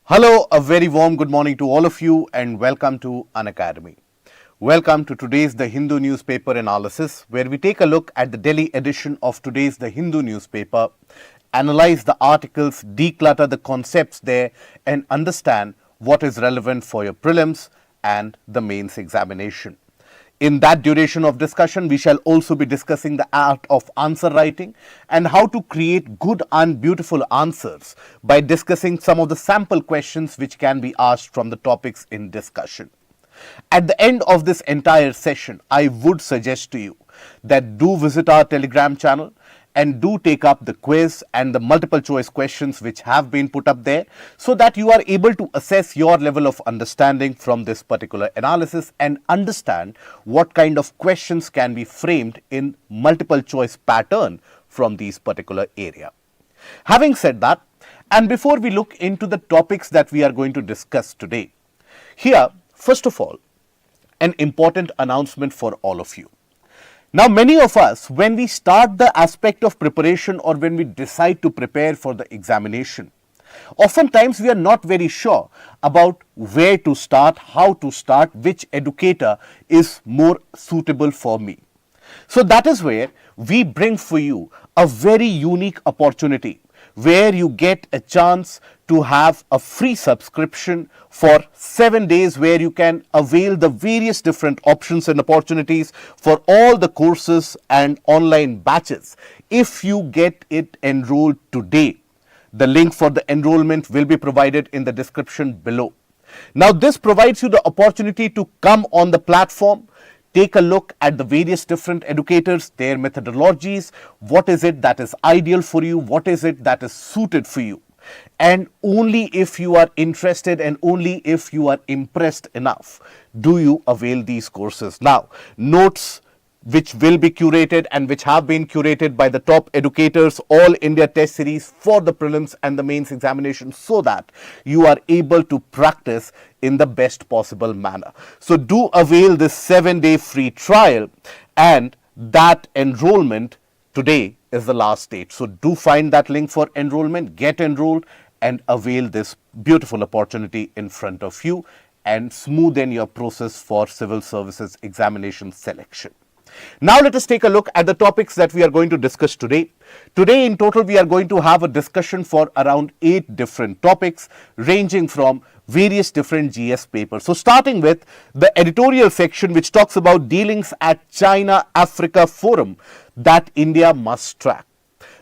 Hello, a very warm good morning to all of you and welcome to Unacademy. Welcome to today's The Hindu newspaper analysis, where we take a look at the Delhi edition of today's The Hindu newspaper, analyze the articles, declutter the concepts there and understand what is relevant for your prelims and the mains examination. In that duration of discussion, we shall also be discussing the art of answer writing and how to create good and beautiful answers by discussing some of the sample questions which can be asked from the topics in discussion. At the end of this entire session, I would suggest to you that do visit our Telegram channel and do take up the quiz and the multiple choice questions which have been put up there so that you are able to assess your level of understanding from this particular analysis and understand what kind of questions can be framed in multiple choice pattern from these particular area. Having said that, and before we look into the topics that we are going to discuss today, here, first of all, an important announcement for all of you. Now, many of us, when we start the aspect of preparation or when we decide to prepare for the examination, oftentimes we are not very sure about where to start, how to start, which educator is more suitable for me. So that is where we bring for you a very unique opportunity where you get a chance to have a free subscription for 7 days where you can avail the various different options and opportunities for all the courses and online batches if you get it enrolled today. The link for the enrollment will be provided in the description below. Now, this provides you the opportunity to come on the platform, take a look at the various different educators, their methodologies, what is it that is ideal for you, what is it that is suited for you. And only if you are interested and only if you are impressed enough do you avail these courses. Now, notes which will be curated and which have been curated by the top educators, all India test series for the prelims and the mains examination so that you are able to practice in the best possible manner. So do avail this 7-day free trial, and that enrollment today is the last date. So do find that link for enrollment, get enrolled and avail this beautiful opportunity in front of you and smoothen your process for civil services examination selection. Now let us take a look at the topics that we are going to discuss today. Today in total we are going to have a discussion for around 8 different topics ranging from various different GS papers. So starting with the editorial section which talks about dealings at China-Africa Forum that India must track.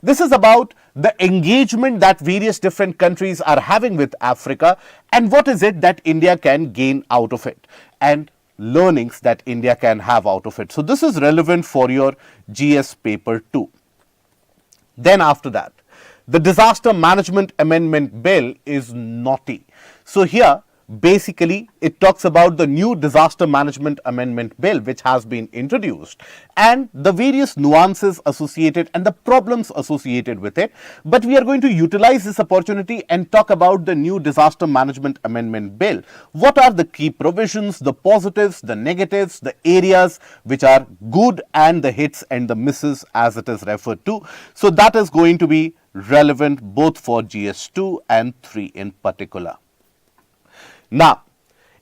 This is about the engagement that various different countries are having with Africa and what is it that India can gain out of it and learnings that India can have out of it. So this is relevant for your GS paper 2. Then after that, the Disaster Management Amendment Bill is knotty. So here basically it talks about the new Disaster Management Amendment Bill which has been introduced and the various nuances associated and the problems associated with it. But we are going to utilize this opportunity and talk about the new Disaster Management Amendment Bill. What are the key provisions, the positives, the negatives, the areas which are good and the hits and the misses as it is referred to. So that is going to be relevant both for GS2 and 3 in particular. Now,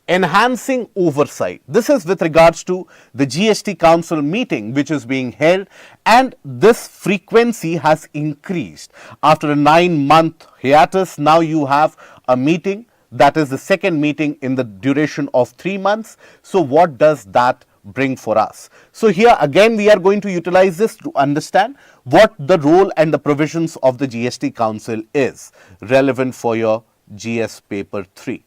enhancing oversight. This is with regards to the GST Council meeting which is being held, and this frequency has increased. After a 9-month hiatus, now you have a meeting that is the second meeting in the duration of 3 months. So what does that bring for us? So here again we are going to utilize this to understand what the role and the provisions of the GST Council is relevant for your GS paper 3.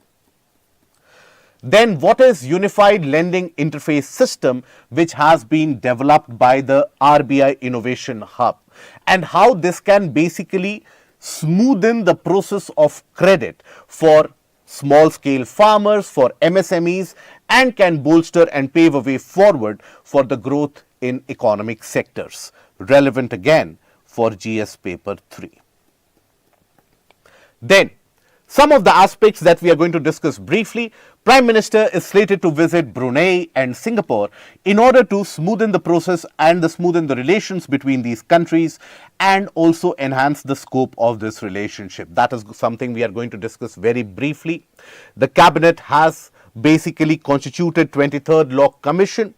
Then what is Unified Lending Interface System which has been developed by the RBI Innovation Hub and how this can basically smoothen the process of credit for small scale farmers, for MSMEs and can bolster and pave a way forward for the growth in economic sectors, relevant again for GS paper 3. Then Some of the aspects that we are going to discuss briefly. Prime Minister is slated to visit Brunei and Singapore in order to smoothen the process and smoothen the relations between these countries and also enhance the scope of this relationship. That is something we are going to discuss very briefly. The cabinet has basically constituted 23rd Law Commission.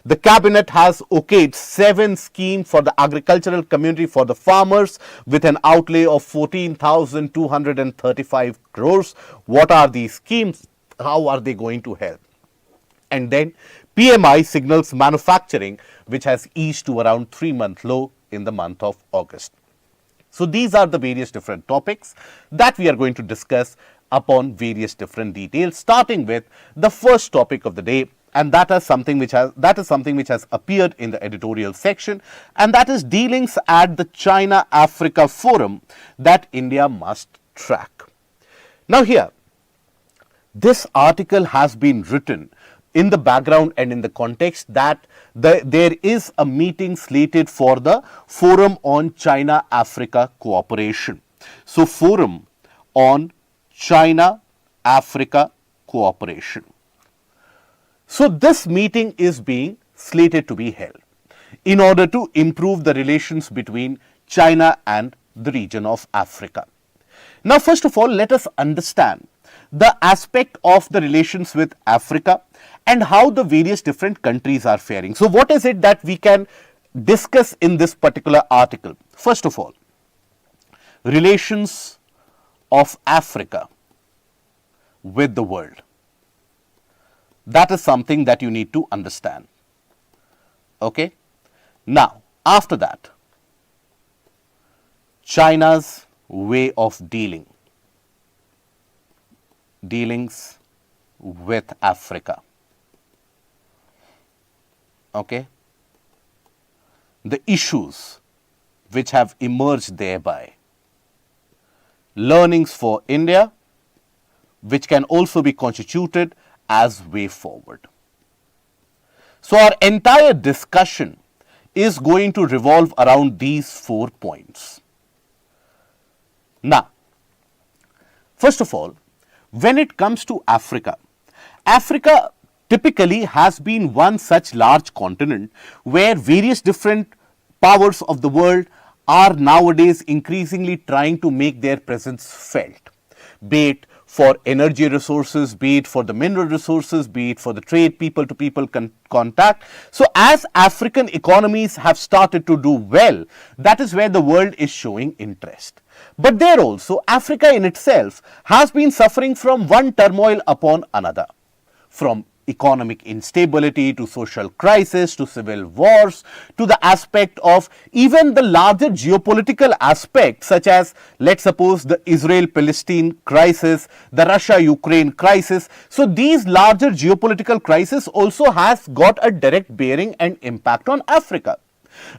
The cabinet has okayed 7 schemes for the agricultural community, for the farmers, with an outlay of 14,235 crores. What are these schemes? How are they going to help? And then PMI signals manufacturing, which has eased to around 3-month low in the month of August. So these are the various different topics that we are going to discuss upon various different details, starting with the first topic of the day, and that is something which has appeared in the editorial section, and that is dealings at the China-Africa Forum that India must track. Now here, this article has been written in the background and in the context that there is a meeting slated for the Forum on China-Africa Cooperation. So, Forum on China-Africa Cooperation. So, this meeting is being slated to be held in order to improve the relations between China and the region of Africa. Now, first of all, let us understand the aspect of the relations with Africa and how the various different countries are faring. So, what is it that we can discuss in this particular article? First of all, relations of Africa with the world. That is something that you need to understand. Okay. Now, after that, China's way of dealings with Africa. Okay. The issues which have emerged thereby. Learnings for India, which can also be constituted as way forward. So, our entire discussion is going to revolve around these 4 points. Now, first of all, when it comes to Africa, Africa typically has been one such large continent where various different powers of the world are nowadays increasingly trying to make their presence felt, be it for energy resources, be it for the mineral resources, be it for the trade, people-to-people contact. So, as African economies have started to do well, that is where the world is showing interest. But there also, Africa in itself has been suffering from one turmoil upon another, from economic instability to social crisis to civil wars to the aspect of even the larger geopolitical aspect, such as, let's suppose, the Israel-Palestine crisis, the Russia-Ukraine crisis. So, these larger geopolitical crisis also has got a direct bearing and impact on Africa,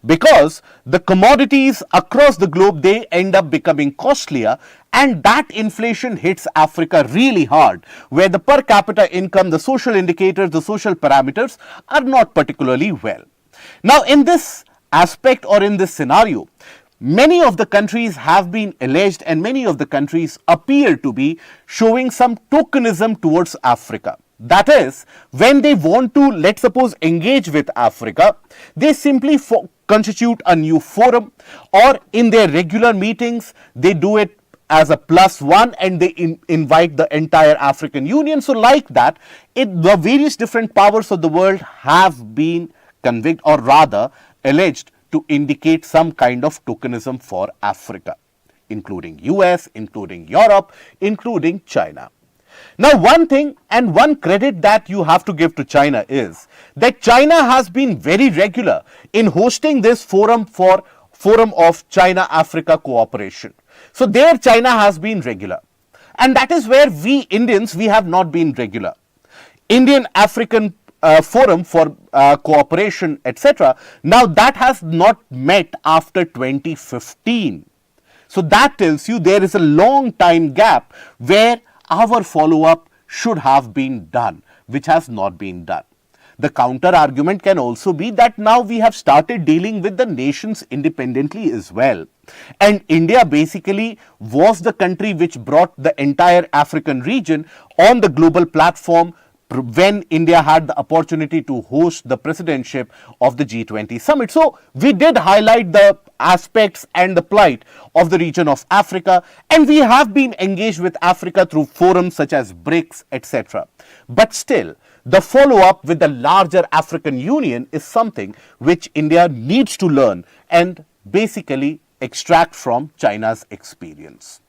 because the commodities across the globe, they end up becoming costlier, and that inflation hits Africa really hard, where the per capita income, the social indicators, the social parameters are not particularly well. Now, in this aspect or in this scenario, many of the countries have been alleged and many of the countries appear to be showing some tokenism towards Africa. That is, when they want to, let's suppose, engage with Africa, they simply constitute a new forum, or in their regular meetings, they do it as a +1 and they invite the entire African Union. So, like that, the various different powers of the world have been convicted, or rather alleged, to indicate some kind of tokenism for Africa, including US, including Europe, including China. Now, one thing and one credit that you have to give to China is that China has been very regular in hosting this Forum of China-Africa Cooperation. So, there China has been regular, and that is where we Indians, we have not been regular. Indian-African Forum for Cooperation, etc. Now, that has not met after 2015. So, that tells you there is a long time gap where our follow-up should have been done, which has not been done. The counter argument can also be that now we have started dealing with the nations independently as well. And India basically was the country which brought the entire African region on the global platform when India had the opportunity to host the presidentship of the G20 summit. So we did highlight the aspects and the plight of the region of Africa, and we have been engaged with Africa through forums such as BRICS, etc. But still, the follow-up with the larger African Union is something which India needs to learn and basically extract from China's experience.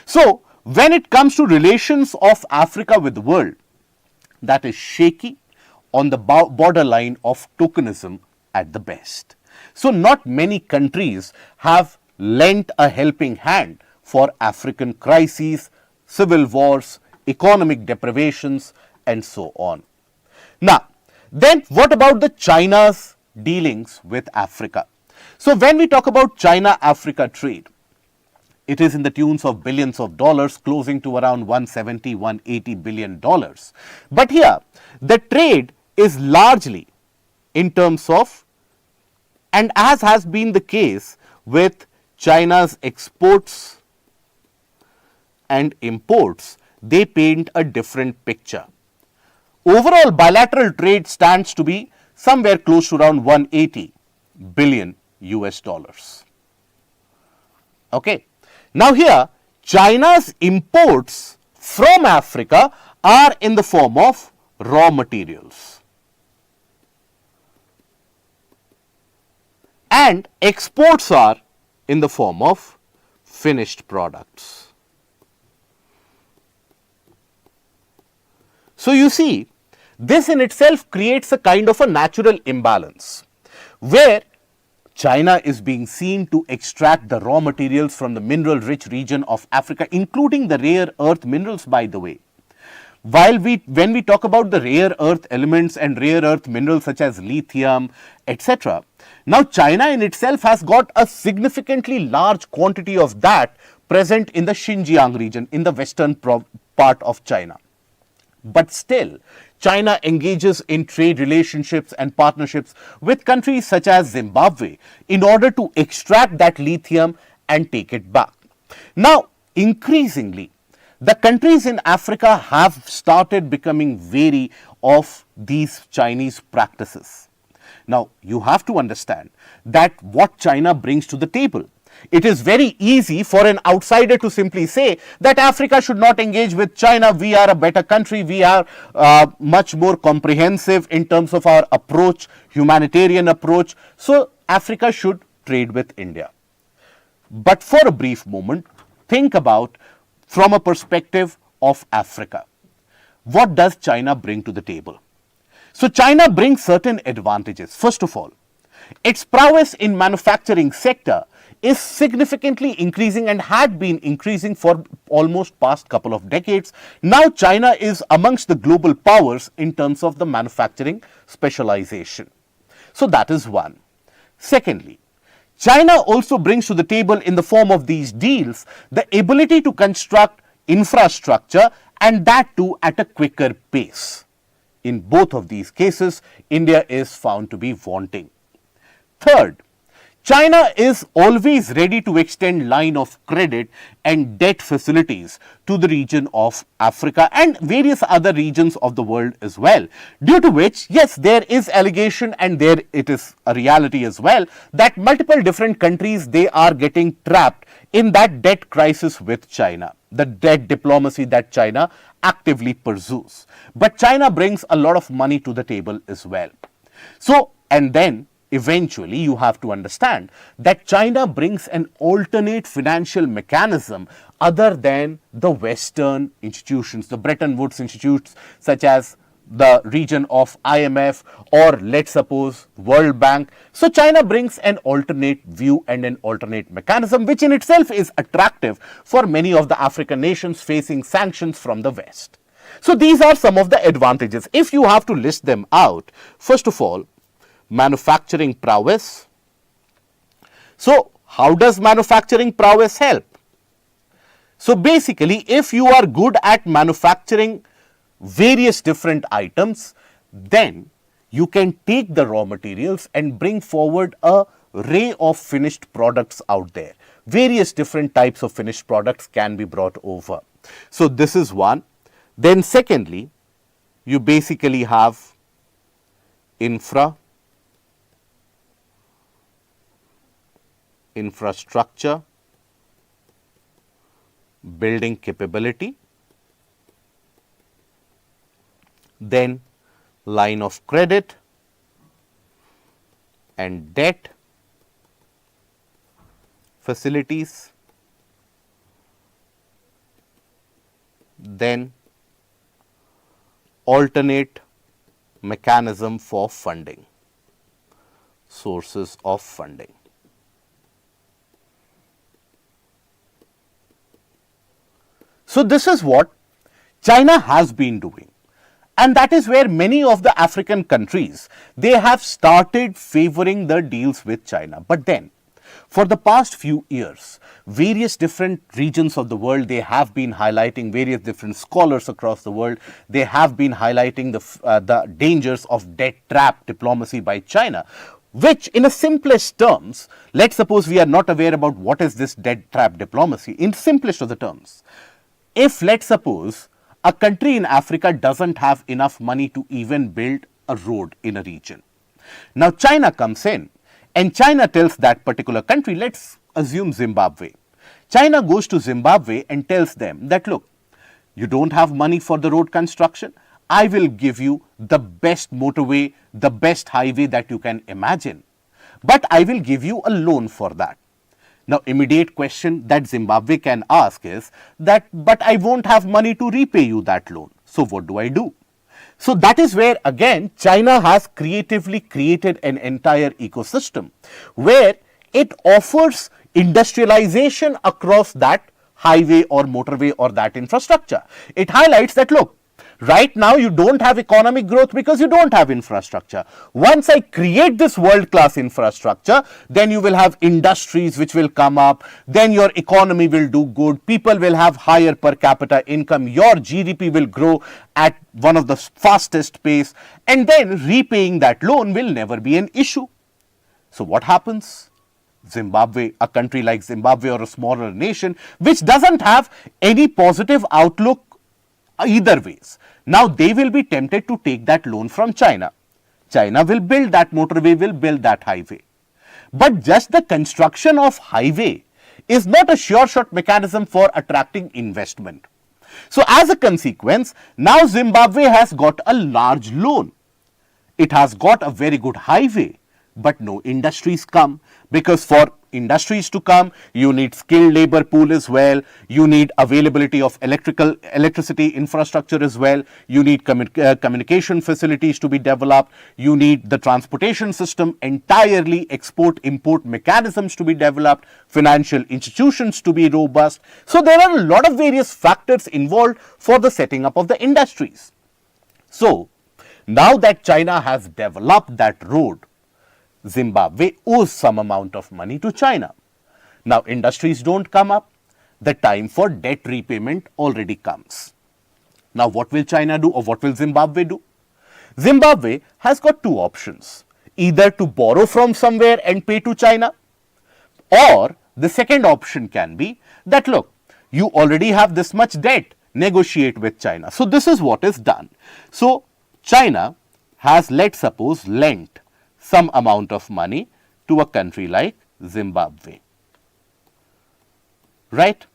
So when it comes to relations of Africa with the world, that is shaky, on the borderline of tokenism at the best. So not many countries have lent a helping hand for African crises, civil wars, economic deprivations, and so on. Now, then what about the China's dealings with Africa? So when we talk about China-Africa trade, it is in the tunes of billions of dollars, closing to around 170, 180 billion dollars. But here, the trade is largely in terms of, and as has been the case with China's exports and imports, they paint a different picture. Overall bilateral trade stands to be somewhere close to around 180 billion US dollars. Okay. Now here, China's imports from Africa are in the form of raw materials, and exports are in the form of finished products. So you see, this in itself creates a kind of a natural imbalance, where China is being seen to extract the raw materials from the mineral-rich region of Africa, including the rare earth minerals, by the way. When we talk about the rare earth elements and rare earth minerals such as lithium, etc., now China in itself has got a significantly large quantity of that present in the Xinjiang region, in the western part of China. But still, China engages in trade relationships and partnerships with countries such as Zimbabwe in order to extract that lithium and take it back. Now, increasingly, the countries in Africa have started becoming wary of these Chinese practices. Now, you have to understand that what China brings to the table. It is very easy for an outsider to simply say that Africa should not engage with China. We are a better country. We are much more comprehensive in terms of our approach, humanitarian approach. So Africa should trade with India. But for a brief moment, think about from a perspective of Africa. What does China bring to the table? So China brings certain advantages. First of all, its prowess in manufacturing sector is significantly increasing and had been increasing for almost past couple of decades. Now China is amongst the global powers in terms of the manufacturing specialization. So that is one. Secondly, China also brings to the table in the form of these deals the ability to construct infrastructure, and that too at a quicker pace. In both of these cases, India is found to be wanting. Third, China is always ready to extend line of credit and debt facilities to the region of Africa and various other regions of the world as well, due to which, yes, there is allegation and there it is a reality as well that multiple different countries, they are getting trapped in that debt crisis with China, the debt diplomacy that China actively pursues. But China brings a lot of money to the table as well. So, and then eventually you have to understand that China brings an alternate financial mechanism other than the Western institutions, the Bretton Woods institutes such as the region of IMF or let's suppose World Bank. So China brings an alternate view and an alternate mechanism, which in itself is attractive for many of the African nations facing sanctions from the West. So these are some of the advantages. If you have to list them out, first of all, manufacturing prowess. So how does manufacturing prowess help? So basically, if you are good at manufacturing various different items, then you can take the raw materials and bring forward a array of finished products out there. Various different types of finished products can be brought over. So this is one. Then secondly, you basically have infrastructure, building capability, then line of credit and debt facilities, then alternate mechanism for funding, sources of funding. So this is what China has been doing, and that is where many of the African countries, they have started favoring the deals with China. But then for the past few years, various different regions of the world, they have been highlighting, various different scholars across the world, they have been highlighting the dangers of debt trap diplomacy by China, which in a simplest terms, let's suppose we are not aware about what is this debt trap diplomacy. In simplest of the terms, if let's suppose a country in Africa doesn't have enough money to even build a road in a region. Now China comes in and China tells that particular country, let's assume Zimbabwe. China goes to Zimbabwe and tells them that, look, you don't have money for the road construction. I will give you the best motorway, the best highway that you can imagine, but I will give you a loan for that. Now, immediate question that Zimbabwe can ask is that, but I won't have money to repay you that loan. So what do I do? So that is where again China has creatively created an entire ecosystem where it offers industrialization across that highway or motorway or that infrastructure. It highlights that, look, right now you don't have economic growth because you don't have infrastructure. Once I create this world-class infrastructure, then you will have industries which will come up, then your economy will do good, people will have higher per capita income, your GDP will grow at one of the fastest pace, and then repaying that loan will never be an issue. So what happens? Zimbabwe, a country like Zimbabwe or a smaller nation which doesn't have any positive outlook either ways. Now they will be tempted to take that loan from China. China will build that motorway, will build that highway. But just the construction of highway is not a sure shot mechanism for attracting investment. So as a consequence, now Zimbabwe has got a large loan. It has got a very good highway, but no industries come, because for industries to come, you need skilled labor pool as well, you need availability of electricity infrastructure as well, you need communication facilities to be developed, you need the transportation system entirely, export-import mechanisms to be developed, financial institutions to be robust. So there are a lot of various factors involved for the setting up of the industries. So now that China has developed that road, Zimbabwe owes some amount of money to China. Now industries don't come up, the time for debt repayment already comes. Now what will China do, or what will Zimbabwe do? Zimbabwe has got two options, either to borrow from somewhere and pay to China, or the second option can be that, look, you already have this much debt, negotiate with China. So this is what is done. So China has, let's suppose, lent some amount of money to a country like Zimbabwe, right?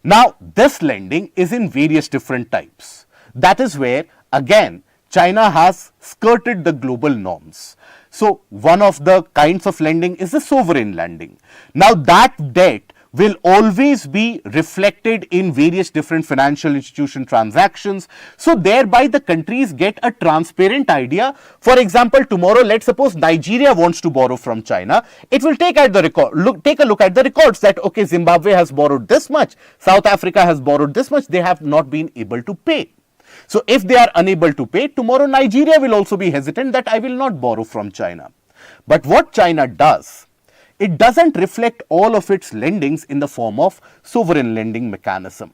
Now this lending is in various different types. That is where again China has skirted the global norms. So one of the kinds of lending is the sovereign lending. Now that debt will always be reflected in various different financial institution transactions. So thereby the countries get a transparent idea. For example, tomorrow, let's suppose Nigeria wants to borrow from China. It will take a look at the records that, okay, Zimbabwe has borrowed this much, South Africa has borrowed this much, they have not been able to pay. So if they are unable to pay, tomorrow Nigeria will also be hesitant that I will not borrow from China. But what China does, it doesn't reflect all of its lendings in the form of sovereign lending mechanism.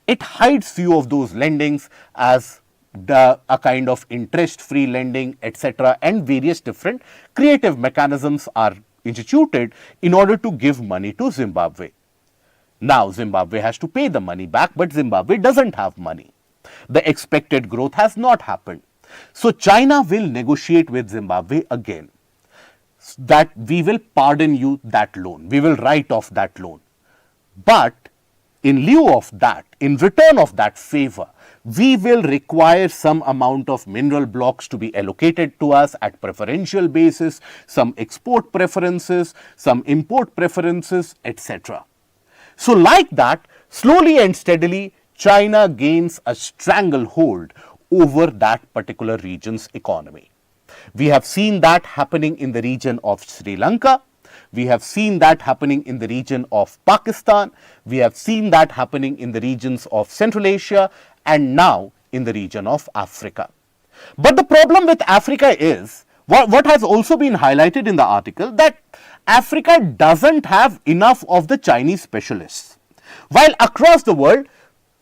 It hides few of those lendings as a kind of interest-free lending, etc., and various different creative mechanisms are instituted in order to give money to Zimbabwe. Now, Zimbabwe has to pay the money back, but Zimbabwe doesn't have money. The expected growth has not happened. So, China will negotiate with Zimbabwe again that we will pardon you that loan, we will write off that loan. But in lieu of that, in return of that favor, we will require some amount of mineral blocks to be allocated to us at preferential basis, some export preferences, some import preferences, etc. So like that, slowly and steadily, China gains a stranglehold over that particular region's economy. We have seen that happening in the region of Sri Lanka. We have seen that happening in the region of Pakistan. We have seen that happening in the regions of Central Asia and now in the region of Africa. But the problem with Africa is, what has also been highlighted in the article, that Africa doesn't have enough of the Chinese specialists. While across the world,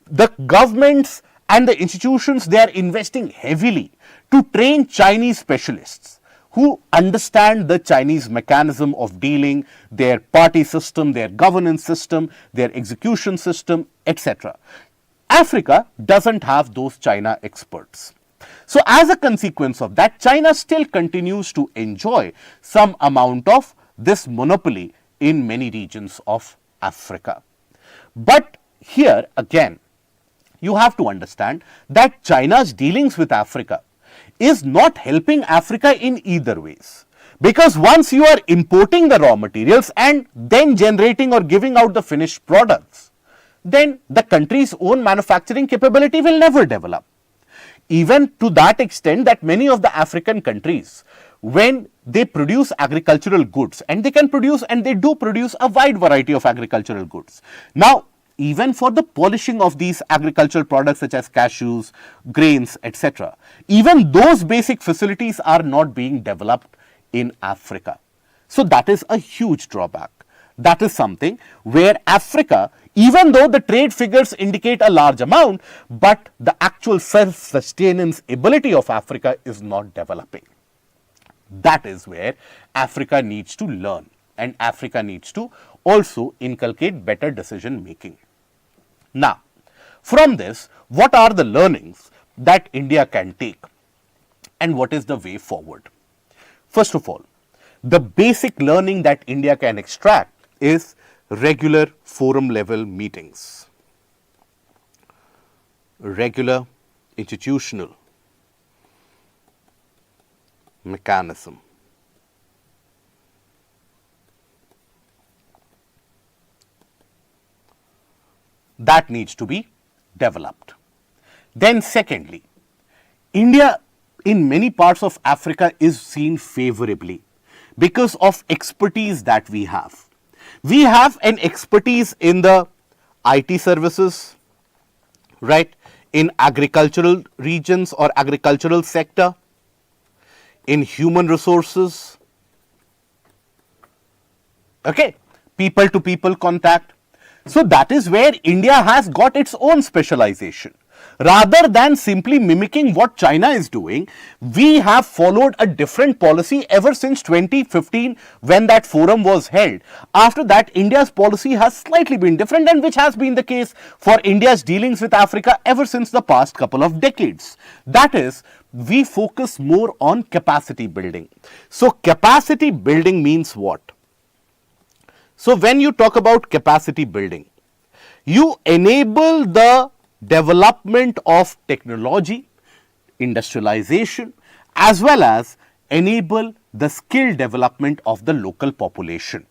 the governments and the institutions, they are investing heavily to train Chinese specialists who understand the Chinese mechanism of dealing, their party system, their governance system, their execution system, etc. Africa doesn't have those China experts. So as a consequence of that, China still continues to enjoy some amount of this monopoly in many regions of Africa. But here again, you have to understand that China's dealings with Africa is not helping Africa in either ways. Because once you are importing the raw materials and then generating or giving out the finished products, then the country's own manufacturing capability will never develop. Even to that extent that many of the African countries, when they produce agricultural goods, and they can produce and they do produce a wide variety of agricultural goods. Now, even for the polishing of these agricultural products such as cashews, grains, etc., even those basic facilities are not being developed in Africa. So that is a huge drawback. That is something where Africa, even though the trade figures indicate a large amount, but the actual self-sustenance ability of Africa is not developing. That is where Africa needs to learn, and Africa needs to also inculcate better decision making. Now, from this, what are the learnings that India can take and what is the way forward? First of all, the basic learning that India can extract is regular forum level meetings, regular institutional mechanism, that needs to be developed. Then secondly, India in many parts of Africa is seen favorably because of expertise that we have. We have an expertise in the IT services, right, in agricultural regions or agricultural sector, in human resources, okay, people to people contact. So that is where India has got its own specialization. Rather than simply mimicking what China is doing, we have followed a different policy ever since 2015 when that forum was held. After that, India's policy has slightly been different, and which has been the case for India's dealings with Africa ever since the past couple of decades. That is, we focus more on capacity building. So capacity building means what? So when you talk about capacity building, you enable the development of technology, industrialization, as well as enable the skill development of the local population.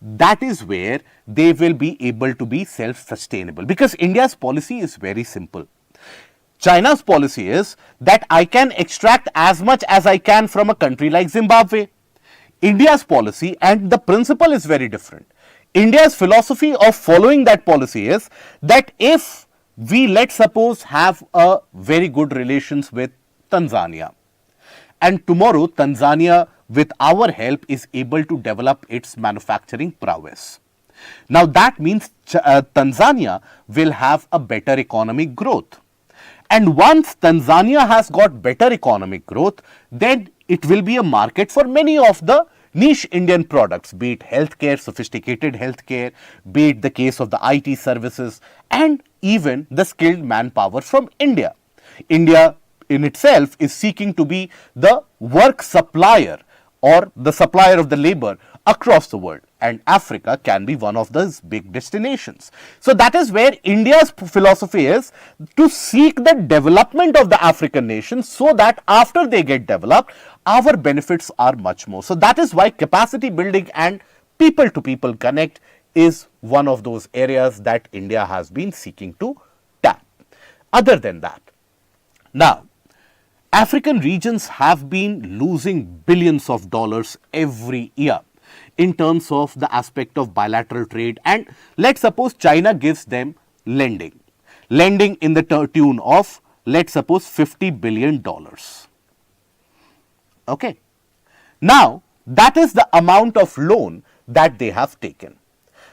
That is where they will be able to be self-sustainable, because India's policy is very simple. China's policy is that I can extract as much as I can from a country like Zimbabwe. India's policy and the principle is very different. India's philosophy of following that policy is that if we, let's suppose, have a very good relations with Tanzania, and tomorrow Tanzania with our help is able to develop its manufacturing prowess. Now that means Tanzania will have a better economic growth. And once Tanzania has got better economic growth, then it will be a market for many of the niche Indian products, be it healthcare, sophisticated healthcare, be it the case of the IT services, and even the skilled manpower from India. India in itself is seeking to be the work supplier or the supplier of the labor across the world, and Africa can be one of those big destinations. So that is where India's philosophy is to seek the development of the African nations, so that after they get developed, our benefits are much more. So that is why capacity building and people to people connect is one of those areas that India has been seeking to tap. Other than that, now African regions have been losing billions of dollars every year in terms of the aspect of bilateral trade, and let's suppose China gives them lending in the tune of, let's suppose, $50 billion. Okay. Now, that is the amount of loan that they have taken.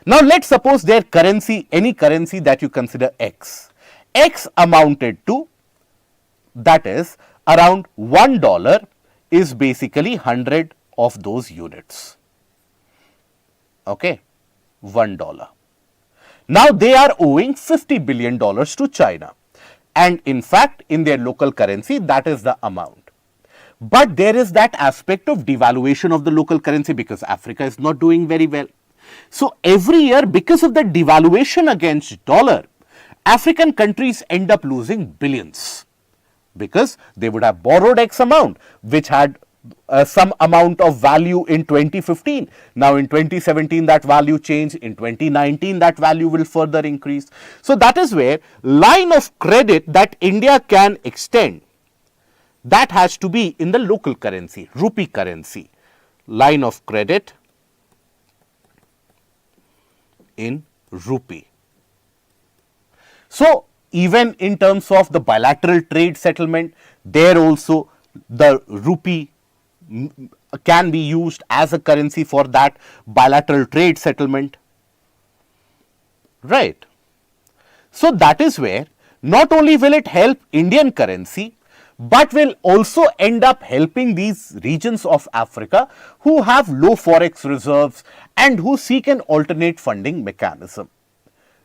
Now, let's suppose their currency, any currency that you consider X amounted to, that is, around $1 is basically 100 of those units. Okay, $1. Now they are owing $50 billion to China, and in fact in their local currency that is the amount. But there is that aspect of devaluation of the local currency because Africa is not doing very well. So every year, because of the devaluation against dollar, African countries end up losing billions, because they would have borrowed X amount which had some amount of value in 2015. Now in 2017 that value changed, in 2019 that value will further increase. So that is where line of credit that India can extend, that has to be in the local currency, rupee currency, line of credit in rupee. So even in terms of the bilateral trade settlement, there also the rupee can be used as a currency for that bilateral trade settlement, right? So that is where not only will it help Indian currency, but will also end up helping these regions of Africa who have low forex reserves and who seek an alternate funding mechanism.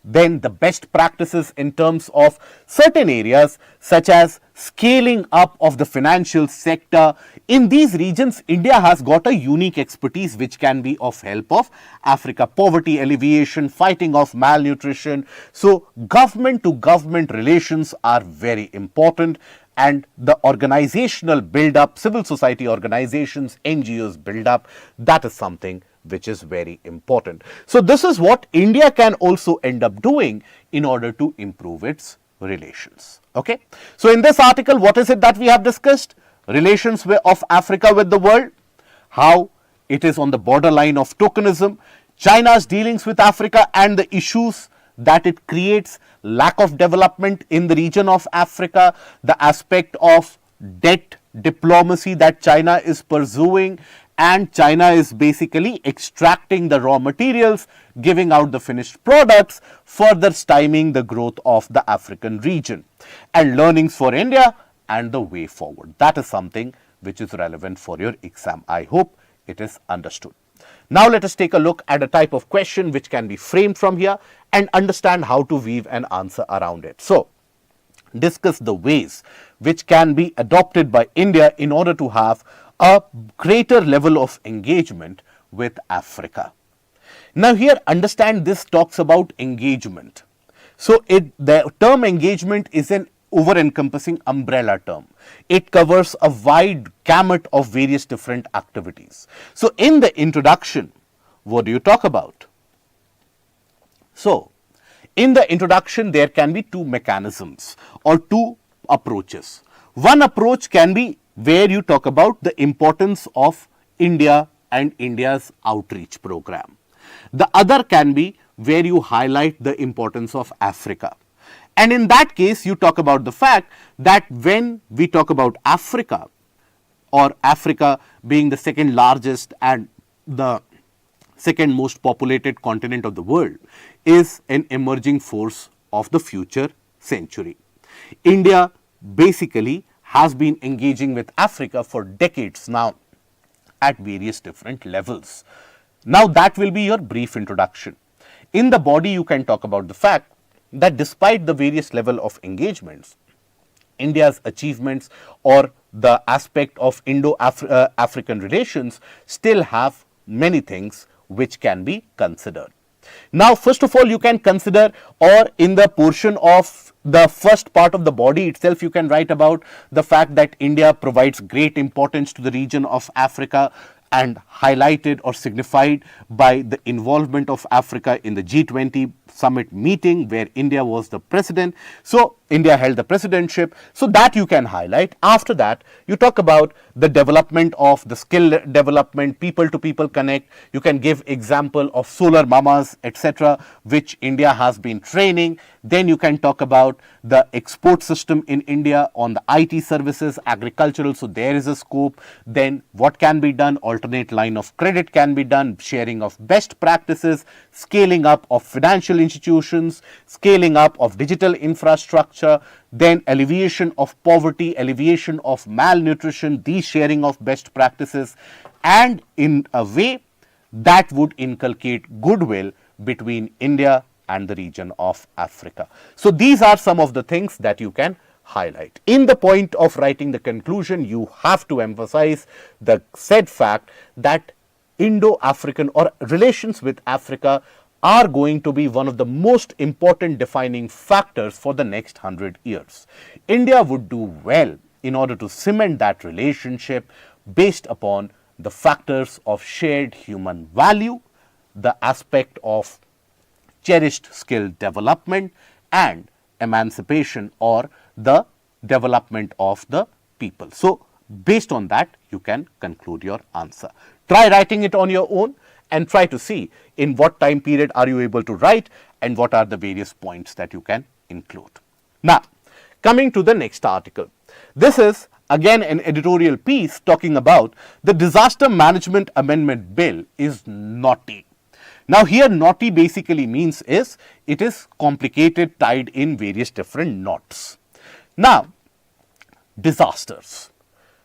Then the best practices in terms of certain areas such as scaling up of the financial sector. In these regions, India has got a unique expertise which can be of help of Africa. Poverty alleviation, fighting of malnutrition. So government to government relations are very important, and the organizational build-up, civil society organizations, NGOs build-up, that is something which is very important. So this is what India can also end up doing in order to improve its relations. Okay. So in this article, what is it that we have discussed? Relations of Africa with the world, how it is on the borderline of tokenism, China's dealings with Africa and the issues that it creates, lack of development in the region of Africa, the aspect of debt diplomacy that China is pursuing, and China is basically extracting the raw materials, giving out the finished products, further stymieing the growth of the African region, and learnings for India and the way forward. That is something which is relevant for your exam. I hope it is understood. Now let us take a look at a type of question which can be framed from here and understand how to weave an answer around it. So, discuss the ways which can be adopted by India in order to have a greater level of engagement with Africa. Now here, understand, this talks about engagement. So the term engagement is an over-encompassing umbrella term. It covers a wide gamut of various different activities. So in the introduction, what do you talk about? So in the introduction, there can be two mechanisms or two approaches. One approach can be where you talk about the importance of India and India's outreach program. The other can be where you highlight the importance of Africa. And in that case, you talk about the fact that when we talk about Africa, or Africa being the second largest and the second most populated continent of the world, is an emerging force of the future century. India basically has been engaging with Africa for decades now at various different levels. Now that will be your brief introduction. In the body, you can talk about the fact that despite the various level of engagements, India's achievements or the aspect of Indo-African relations still have many things which can be considered. Now, first of all, you can consider, or in the portion of the first part of the body itself, you can write about the fact that India provides great importance to the region of Africa and highlighted or signified by the involvement of Africa in the G20 summit meeting where India was the president. So India held the presidentship. So that you can highlight. After that, you talk about the development of the skill development, people to people connect. You can give example of solar mamas, etc., which India has been training. Then you can talk about the export system in India on the IT services, agricultural. So there is a scope. Then what can be done? Alternate line of credit can be done, sharing of best practices, scaling up of financial institutions, scaling up of digital infrastructure, then alleviation of poverty, alleviation of malnutrition, the sharing of best practices, and in a way that would inculcate goodwill between India and the region of Africa. So these are some of the things that you can highlight. In the point of writing the conclusion, you have to emphasize the said fact that Indo-African or relations with Africa are going to be one of the most important defining factors for the next 100 years. India would do well in order to cement that relationship based upon the factors of shared human value, the aspect of cherished skill development, and emancipation or the development of the people. So based on that, you can conclude your answer. Try writing it on your own and try to see in what time period are you able to write and what are the various points that you can include. Now, coming to the next article. This is again an editorial piece talking about the Disaster Management Amendment Bill is knotty. Now here knotty basically means is it is complicated, tied in various different knots. Now, disasters.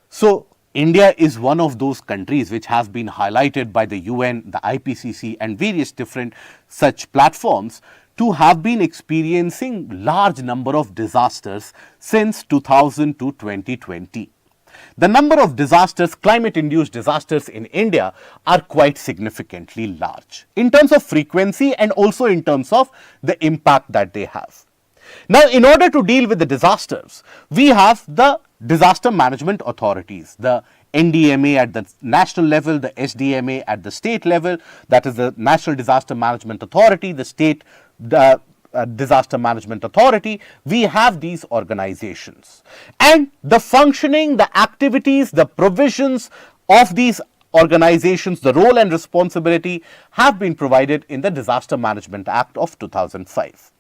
So India is one of those countries which has been highlighted by the UN, the IPCC and various different such platforms to have been experiencing large number of disasters since 2000 to 2020. The number of disasters, climate-induced disasters in India are quite significantly large in terms of frequency and also in terms of the impact that they have. Now, in order to deal with the disasters, we have the disaster management authorities, the NDMA at the national level, the SDMA at the state level, that is the National Disaster Management Authority, the state Disaster Management Authority. We have these organizations and the functioning, the activities, the provisions of these organizations, the role and responsibility have been provided in the Disaster Management Act of 2005.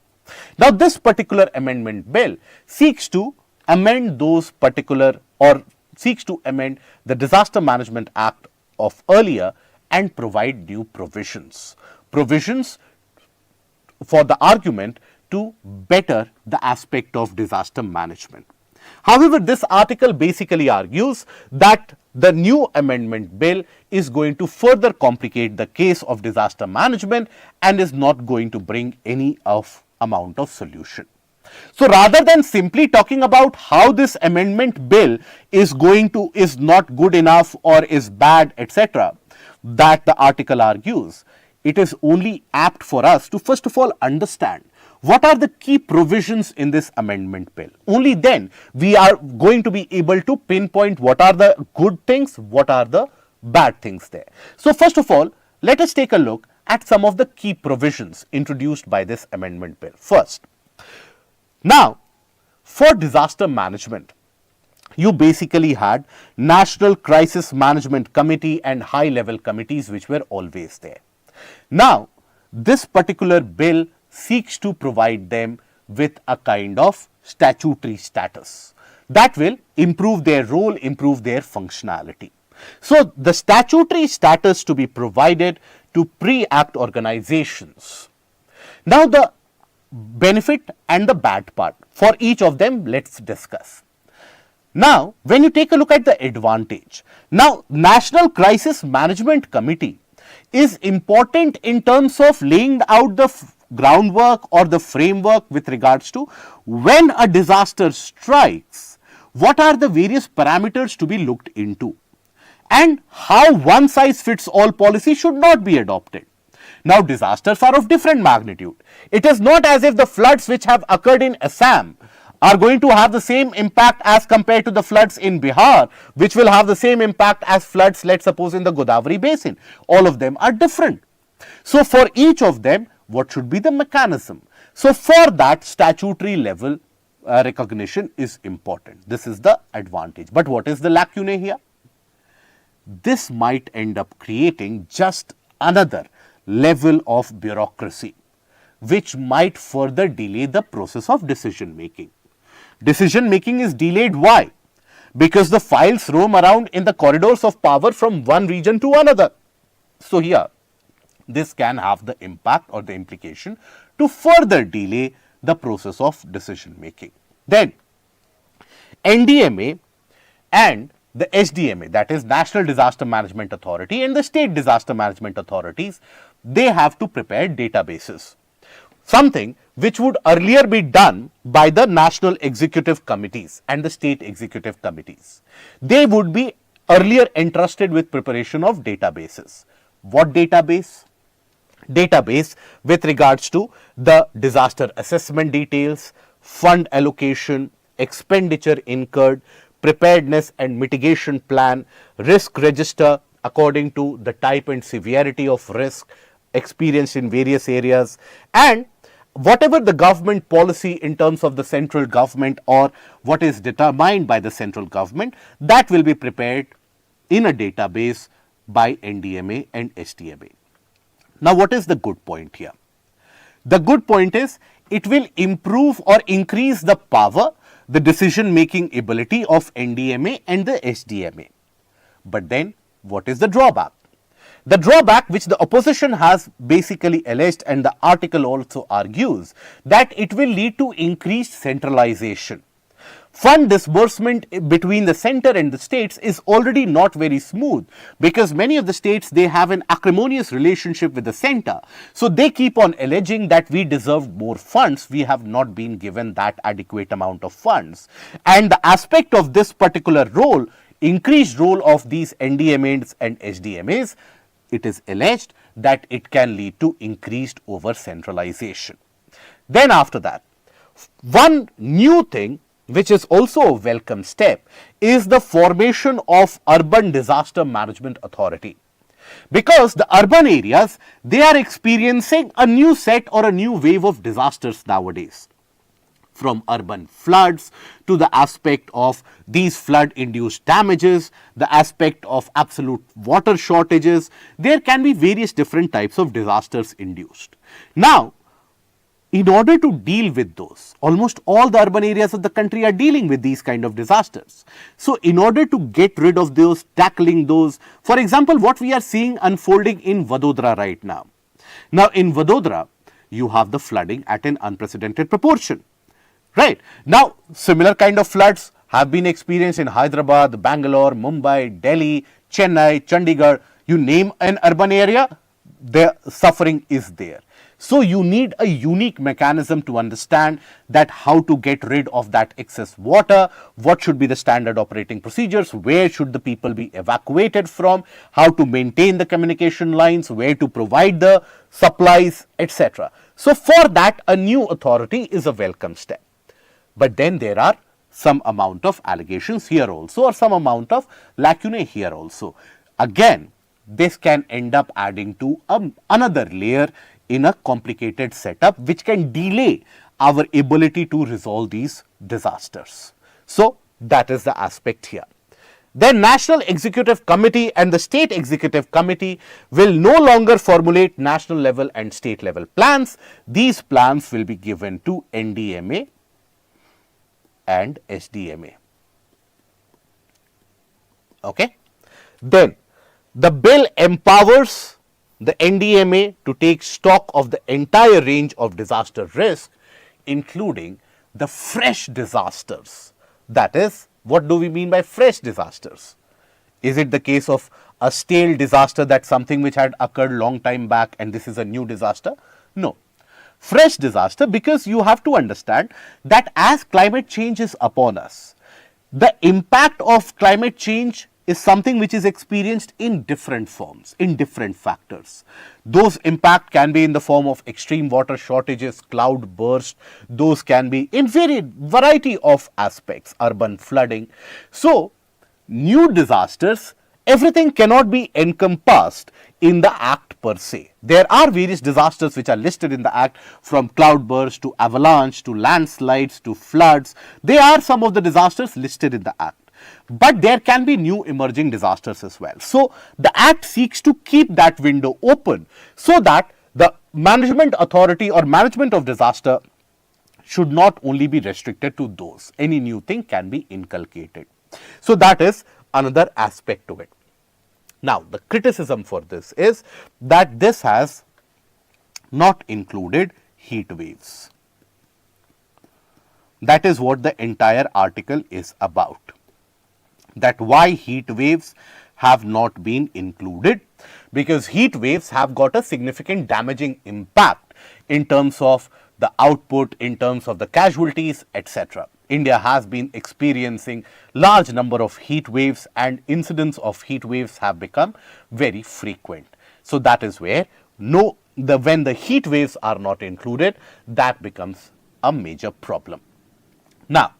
Now, this particular amendment bill seeks to amend those particular or seeks to amend the Disaster Management Act of earlier and provide new provisions. Provisions for the argument to better the aspect of disaster management. However, this article basically argues that the new amendment bill is going to further complicate the case of disaster management and is not going to bring any amount of solution. So rather than simply talking about how this amendment bill is not good enough or is bad, etc., that the article argues, it is only apt for us to first of all understand what are the key provisions in this amendment bill. Only then we are going to be able to pinpoint what are the good things, what are the bad things there. So first of all, let us take a look at some of the key provisions introduced by this amendment bill. First, now for disaster management, you basically had National Crisis Management Committee and high level committees which were always there. Now, this particular bill seeks to provide them with a kind of statutory status that will improve their role, improve their functionality. So, the statutory status to be provided to pre-act organizations. Now, the benefit and the bad part for each of them, let's discuss. Now, when you take a look at the advantage, now National Crisis Management Committee is important in terms of laying out the groundwork or the framework with regards to when a disaster strikes, what are the various parameters to be looked into, and how one size fits all policy should not be adopted. Now, disasters are of different magnitude. It is not as if the floods which have occurred in Assam are going to have the same impact as compared to the floods in Bihar, which will have the same impact as floods, let's suppose, in the Godavari basin. All of them are different. So, for each of them, what should be the mechanism? So, for that, statutory level recognition is important. This is the advantage. But what is the lacunae here? This might end up creating just another level of bureaucracy, which might further delay the process of decision making. Decision making is delayed. Why? Because the files roam around in the corridors of power from one region to another. So, here this can have the impact or the implication to further delay the process of decision making. Then NDMA and the SDMA, that is National Disaster Management Authority, and the State Disaster Management Authorities, they have to prepare databases. Something which would earlier be done by the National Executive Committees and the State Executive Committees. They would be earlier entrusted with preparation of databases. What database? Database with regards to the disaster assessment details, fund allocation, expenditure incurred, preparedness and mitigation plan, risk register according to the type and severity of risk experienced in various areas, and whatever the government policy in terms of the central government or what is determined by the central government, that will be prepared in a database by NDMA and SDMA. Now, what is the good point here? The good point is it will improve or increase the power, the decision making ability of NDMA and the SDMA. But then what is the drawback? The drawback which the opposition has basically alleged, and the article also argues, that it will lead to increased centralization. Fund disbursement between the center and the states is already not very smooth, because many of the states, they have an acrimonious relationship with the center. So they keep on alleging that we deserve more funds, we have not been given that adequate amount of funds. And the aspect of this particular role, increased role of these NDMAs and SDMAs, it is alleged that it can lead to increased over centralization. Then after that, one new thing which is also a welcome step is the formation of Urban Disaster Management Authority. Because the urban areas, they are experiencing a new set or a new wave of disasters nowadays. From urban floods to the aspect of these flood induced damages, the aspect of absolute water shortages, there can be various different types of disasters induced. Now, in order to deal with those, almost all the urban areas of the country are dealing with these kind of disasters. So, in order to get rid of those, tackling those, for example, what we are seeing unfolding in Vadodara right now. Now, in Vadodara, you have the flooding at an unprecedented proportion. Right. Now, similar kind of floods have been experienced in Hyderabad, Bangalore, Mumbai, Delhi, Chennai, Chandigarh. You name an urban area, the suffering is there. So, you need a unique mechanism to understand that how to get rid of that excess water, what should be the standard operating procedures, where should the people be evacuated from, how to maintain the communication lines, where to provide the supplies, etc. So, for that, a new authority is a welcome step. But then there are some amount of allegations here also, or some amount of lacunae here also. Again, this can end up adding to another layer in a complicated setup, which can delay our ability to resolve these disasters. So, that is the aspect here. Then National Executive Committee and the State Executive Committee will no longer formulate national level and state level plans. These plans will be given to NDMA and SDMA. Okay. Then the bill empowers the NDMA to take stock of the entire range of disaster risk, including the fresh disasters, that is What do we mean by fresh disasters? Is it the case of a stale disaster, that's something which had occurred long time back and this is a new disaster? No. Fresh disaster, because you have to understand that as climate change is upon us, the impact of climate change is something which is experienced in different forms, in different factors. Those impact can be in the form of extreme water shortages, cloud burst, those can be in variety of aspects, urban flooding. So, new disasters, everything cannot be encompassed in the act per se. There are various disasters which are listed in the act, from cloudburst to avalanche to landslides to floods. They are some of the disasters listed in the act. But there can be new emerging disasters as well. So, the act seeks to keep that window open so that the management authority or management of disaster should not only be restricted to those. Any new thing can be inculcated. So, that is another aspect to it. Now, the criticism for this is that this has not included heat waves. That is what the entire article is about. That why heat waves have not been included, because heat waves have got a significant damaging impact in terms of the output, in terms of the casualties, etc. India has been experiencing large number of heat waves and incidents of heat waves have become very frequent. So, that is where when the heat waves are not included, that becomes a major problem. Now,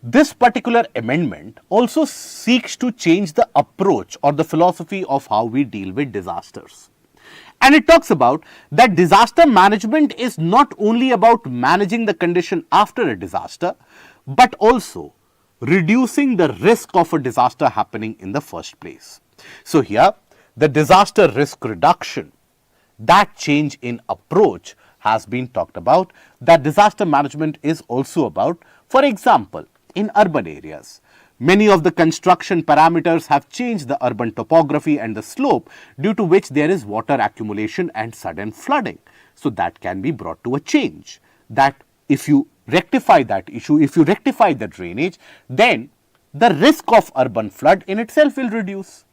this particular amendment also seeks to change the approach or the philosophy of how we deal with disasters. And it talks about that disaster management is not only about managing the condition after a disaster, but also reducing the risk of a disaster happening in the first place. So, here the disaster risk reduction, that change in approach has been talked about. That disaster management is also about, for example, in urban areas, many of the construction parameters have changed the urban topography and the slope, due to which there is water accumulation and sudden flooding. So, that can be brought to a change. That if you rectify that issue, if you rectify the drainage, then the risk of urban flood in itself will reduce.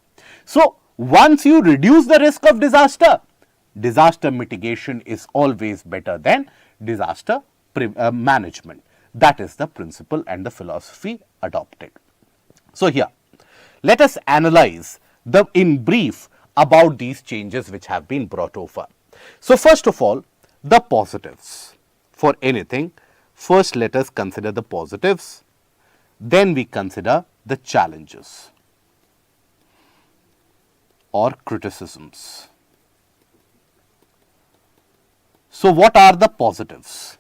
So, once you reduce the risk of disaster, disaster mitigation is always better than disaster management. That is the principle and the philosophy adopted. So, here let us analyze in brief about these changes which have been brought over. So, first of all, the positives for anything. First, let us consider the positives, then we consider the challenges or criticisms. So, what are the positives?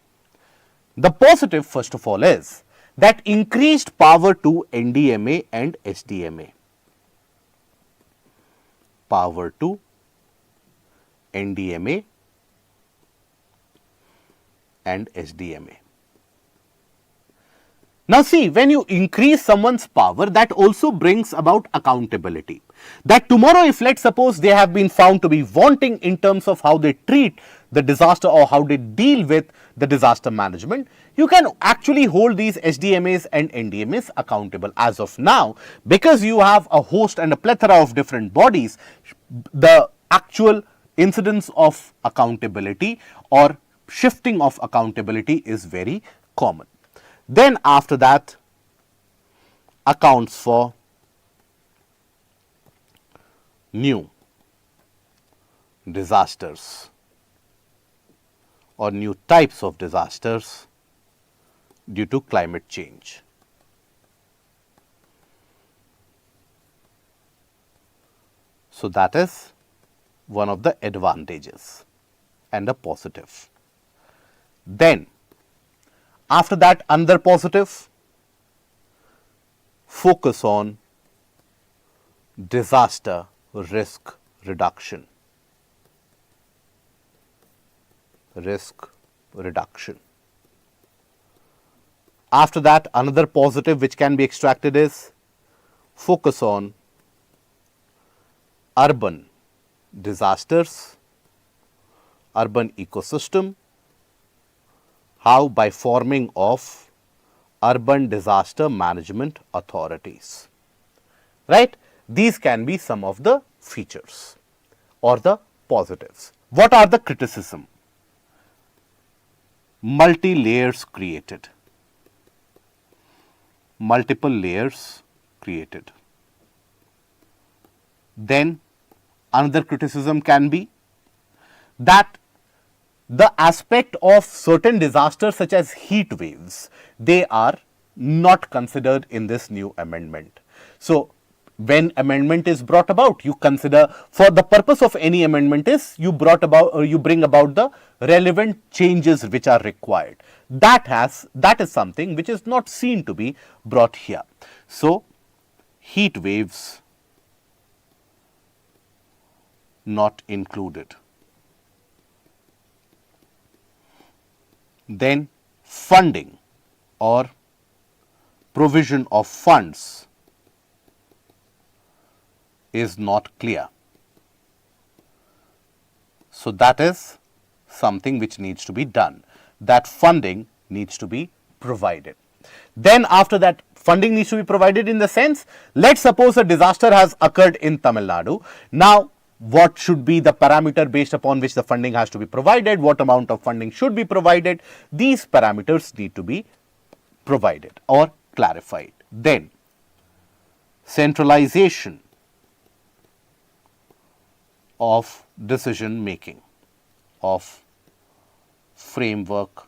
The positive, first of all, is that increased power to NDMA and SDMA. Power to NDMA and SDMA. Now, see, when you increase someone's power, that also brings about accountability. That tomorrow, if let's suppose they have been found to be wanting in terms of how they treat the disaster or how they deal with the disaster management, you can actually hold these SDMAs and NDMAs accountable. As of now, because you have a host and a plethora of different bodies, the actual incidence of accountability or shifting of accountability is very common. Then after that, accounts for new disasters or new types of disasters due to climate change. So, that is one of the advantages and a positive. Then after that, another positive, focus on disaster risk reduction. Risk reduction. After that, another positive which can be extracted is focus on urban disasters, urban ecosystem. How? By forming of urban disaster management authorities, right? These can be some of the features or the positives. What are the criticism? Multi-layers created, multiple layers created. Then another criticism can be that the aspect of certain disasters such as heat waves, they are not considered in this new amendment. So, when amendment is brought about, you consider, for the purpose of any amendment is, you brought about or you bring about the relevant changes which are required. That is something which is not seen to be brought here. So, heat waves not included. Then funding or provision of funds is not clear. So, that is something which needs to be done. That funding needs to be provided. Then after that, funding needs to be provided in the sense, let's suppose a disaster has occurred in Tamil Nadu. Now, what should be the parameter based upon which the funding has to be provided? What amount of funding should be provided? These parameters need to be provided or clarified. Then, centralization of decision making, of framework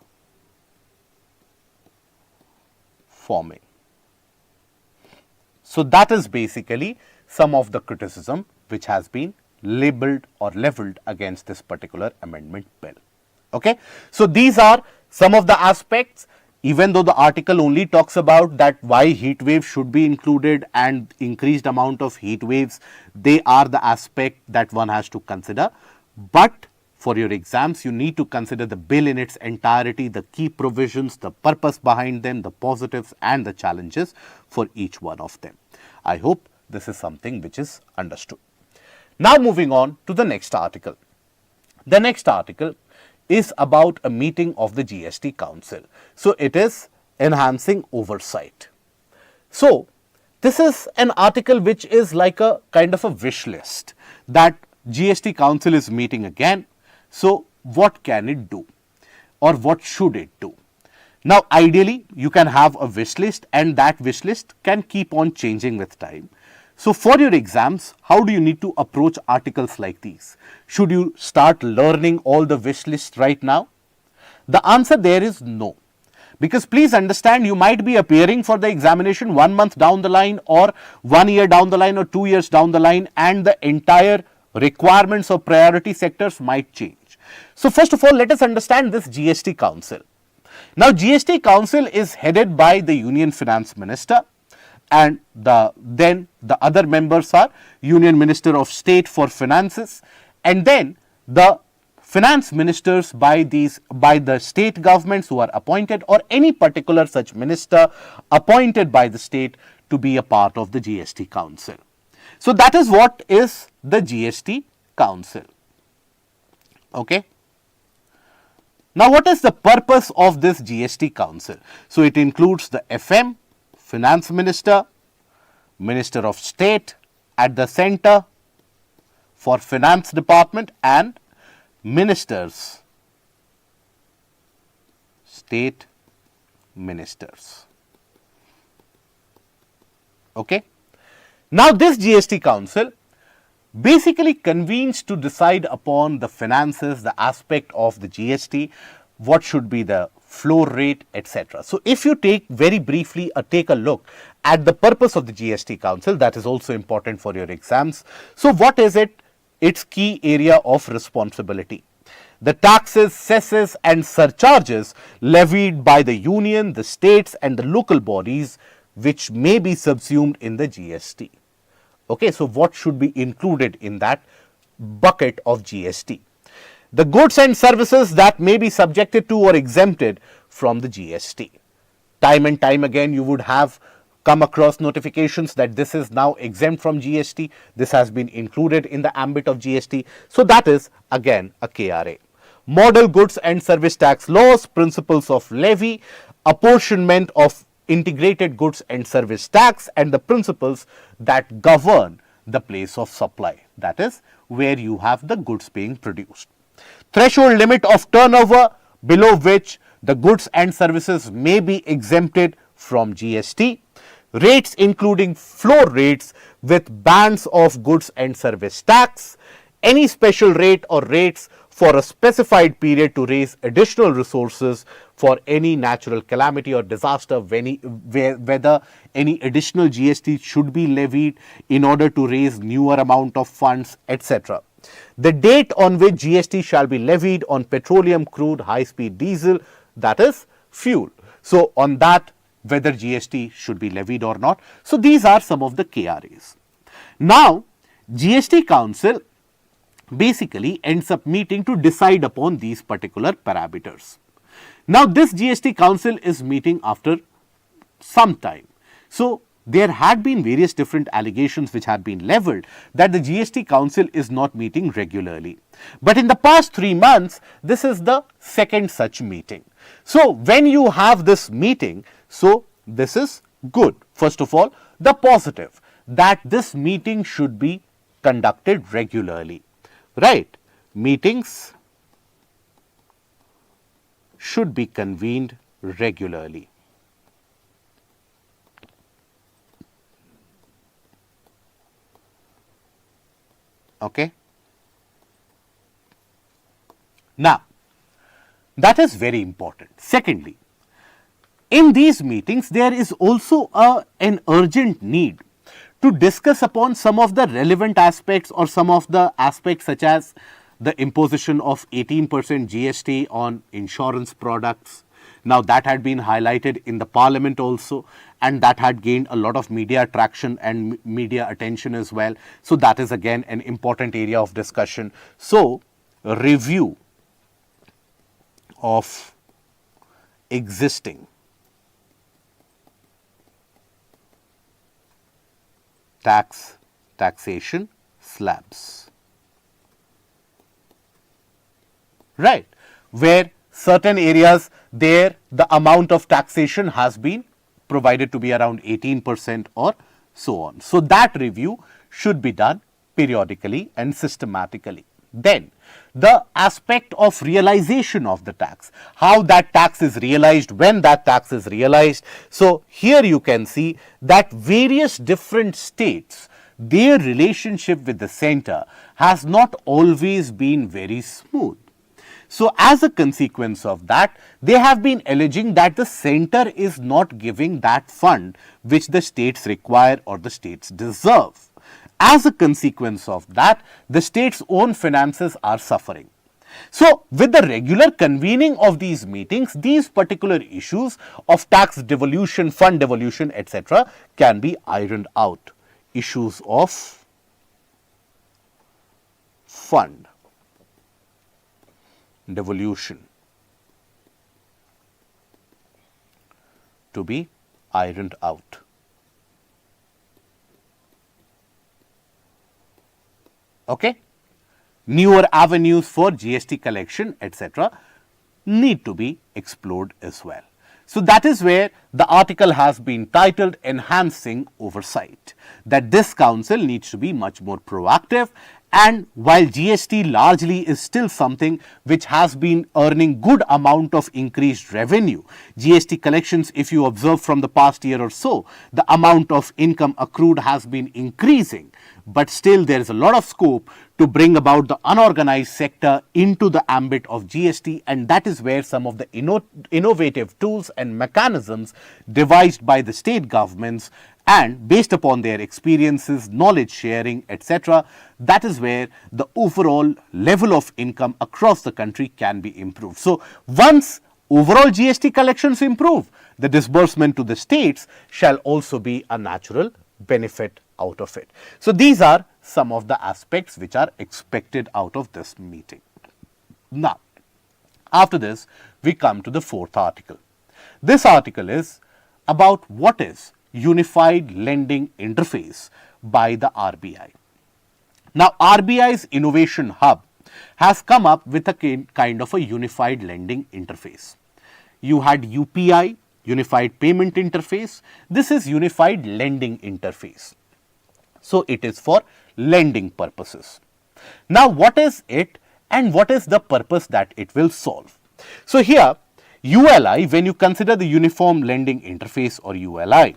forming. So, that is basically some of the criticism which has been labeled or leveled against this particular amendment bill. Okay? So, these are some of the aspects. Even though the article only talks about that why heat waves should be included and increased amount of heat waves, they are the aspect that one has to consider. But for your exams, you need to consider the bill in its entirety, the key provisions, the purpose behind them, the positives and the challenges for each one of them. I hope this is something which is understood. Now moving on to the next article. The next article is about a meeting of the GST Council. So, it is enhancing oversight. So, this is an article which is like a kind of a wish list that GST Council is meeting again. So, what can it do or what should it do? Now, ideally, you can have a wish list and that wish list can keep on changing with time. So, for your exams, how do you need to approach articles like these? Should you start learning all the wish lists right now? The answer there is no. Because please understand, you might be appearing for the examination 1 month down the line or 1 year down the line or 2 years down the line, and the entire requirements of priority sectors might change. So, first of all, let us understand this GST Council. Now, GST Council is headed by the Union Finance Minister, and then the other members are Union Minister of State for Finances, and then the finance ministers by the state governments who are appointed, or any particular such minister appointed by the state to be a part of the GST Council. So, that is what is the GST Council. Okay. Now, what is the purpose of this GST Council? So, it includes the FM, Finance Minister, Minister of State at the center for Finance Department, and ministers, state ministers. Okay. Now, this GST Council basically convenes to decide upon the finances, the aspect of the GST, what should be the floor rate, etc. So, if you take very briefly take a look at the purpose of the GST Council, that is also important for your exams. So, what is it? Its key area of responsibility. The taxes, cesses and surcharges levied by the union, the states and the local bodies which may be subsumed in the GST. Okay, so what should be included in that bucket of GST? The goods and services that may be subjected to or exempted from the GST. Time and time again, you would have come across notifications that this is now exempt from GST. This has been included in the ambit of GST. So, that is again a KRA. Model goods and service tax laws, principles of levy, apportionment of integrated goods and service tax and the principles that govern the place of supply, that is where you have the goods being produced. Threshold limit of turnover below which the goods and services may be exempted from GST. Rates including floor rates with bands of goods and service tax. Any special rate or rates for a specified period to raise additional resources for any natural calamity or disaster, whether any additional GST should be levied in order to raise newer amount of funds, etc. The date on which GST shall be levied on petroleum, crude, high-speed diesel, that is fuel. So, on that, whether GST should be levied or not. So, these are some of the KRAs. Now, GST Council basically ends up meeting to decide upon these particular parameters. Now, this GST Council is meeting after some time. So, there had been various different allegations which had been leveled that the GST Council is not meeting regularly. But in the past 3 months, this is the second such meeting. So, when you have this meeting, so this is good. First of all, the positive that this meeting should be conducted regularly, right? Meetings should be convened regularly. Okay. Now, that is very important. Secondly, in these meetings, there is also an urgent need to discuss upon some of the relevant aspects or some of the aspects such as the imposition of 18% GST on insurance products. Now, that had been highlighted in the parliament also, and that had gained a lot of media traction and media attention as well. So, that is again an important area of discussion. So, review of existing taxation slabs, right, where certain areas there the amount of taxation has been provided to be around 18% or so on. So, that review should be done periodically and systematically. Then, the aspect of realization of the tax, how that tax is realized, when that tax is realized. So, here you can see that various different states, their relationship with the center has not always been very smooth. So, as a consequence of that, they have been alleging that the center is not giving that fund which the states require or the states deserve. As a consequence of that, the state's own finances are suffering. So, with the regular convening of these meetings, these particular issues of tax devolution, fund devolution, etc. can be ironed out. Issues of fund devolution to be ironed out. Okay. Newer avenues for GST collection, etc. need to be explored as well. So, that is where the article has been titled Enhancing Oversight, that this council needs to be much more proactive. And while GST largely is still something which has been earning good amount of increased revenue, GST collections, if you observe from the past year or so, the amount of income accrued has been increasing, but still there is a lot of scope to bring about the unorganized sector into the ambit of GST, and that is where some of the innovative tools and mechanisms devised by the state governments and based upon their experiences, knowledge sharing, etc., that is where the overall level of income across the country can be improved. So, once overall GST collections improve, the disbursement to the states shall also be a natural benefit out of it. So, these are some of the aspects which are expected out of this meeting. Now, after this, we come to the fourth article. This article is about what is Unified Lending Interface by the RBI. Now, RBI's Innovation Hub has come up with a kind of a unified lending interface. You had UPI, unified payment interface. This is unified lending interface. So it is for lending purposes. Now what is it and what is the purpose that it will solve? So here ULI, when you consider the uniform lending interface or ULI,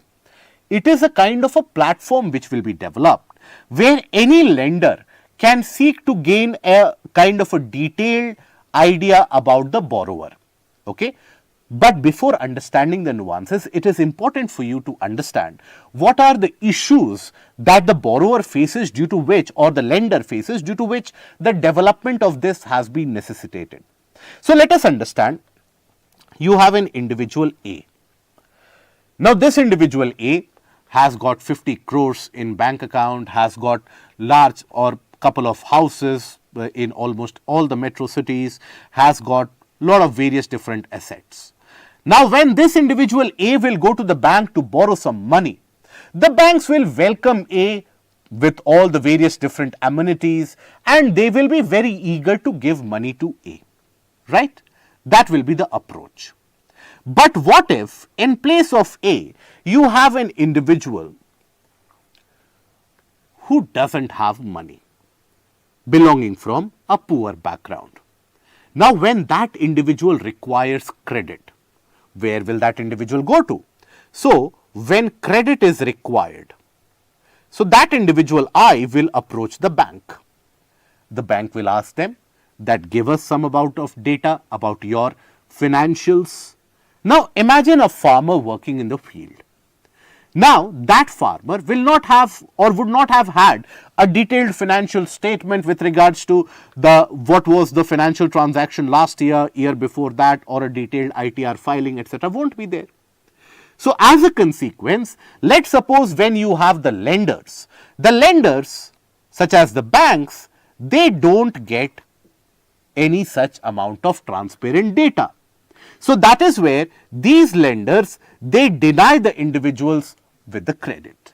it is a kind of a platform which will be developed where any lender can seek to gain a kind of a detailed idea about the borrower. Okay? But before understanding the nuances, it is important for you to understand what are the issues that the borrower faces, due to which, or the lender faces, due to which the development of this has been necessitated. So let us understand, you have an individual A. Now this individual A has got 50 crores in bank account, has got large or couple of houses in almost all the metro cities, has got lot of various different assets. Now when this individual A will go to the bank to borrow some money, the banks will welcome A with all the various different amenities and they will be very eager to give money to A, right? That will be the approach. But what if in place of A, you have an individual who doesn't have money, belonging from a poor background? Now when that individual requires credit, where will that individual go to? So when credit is required, so that individual I will approach the bank. The bank will ask them that give us some amount of data about your financials. Now imagine a farmer working in the field. Now that farmer will not have or would not have had a detailed financial statement with regards to what was the financial transaction last year, year before that, or a detailed ITR filing, etc. won't be there. So as a consequence, let's suppose when you have the lenders such as the banks, they don't get any such amount of transparent data. So that is where these lenders, they deny the individuals with the credit.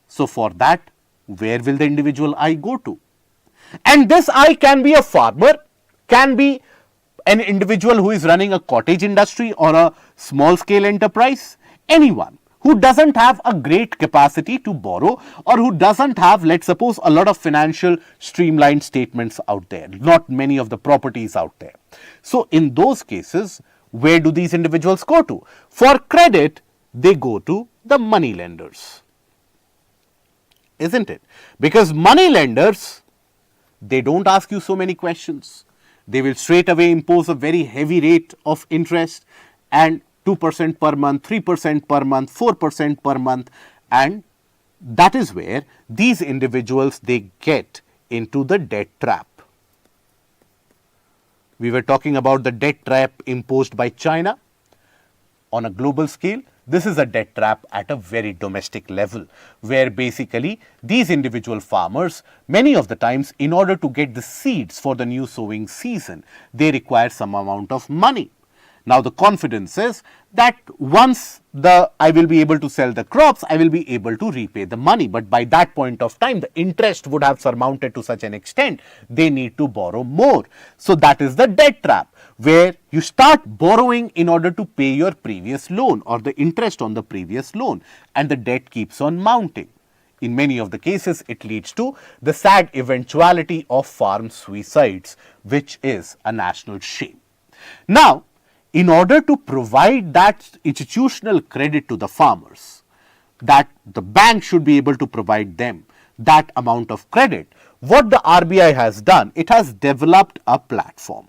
So for that, where will the individual I go to? And this I can be a farmer, can be an individual who is running a cottage industry or a small scale enterprise, anyone who doesn't have a great capacity to borrow or who doesn't have, let's suppose, a lot of financial streamlined statements out there, not many of the properties out there. So in those cases, where do these individuals go to? For credit, they go to the money lenders, isn't it? Because money lenders, they don't ask you so many questions. They will straight away impose a very heavy rate of interest and 2% per month, 3% per month, 4% per month, and that is where these individuals, they get into the debt trap. We were talking about the debt trap imposed by China on a global scale. This is a debt trap at a very domestic level, where basically these individual farmers, many of the times, in order to get the seeds for the new sowing season, they require some amount of money. Now the confidence is that once I will be able to sell the crops, I will be able to repay the money. But by that point of time, the interest would have surmounted to such an extent, they need to borrow more. So that is the debt trap, where you start borrowing in order to pay your previous loan or the interest on the previous loan, and the debt keeps on mounting. In many of the cases, it leads to the sad eventuality of farm suicides, which is a national shame. Now, in order to provide that institutional credit to the farmers, that the bank should be able to provide them that amount of credit, what the RBI has done, it has developed a platform.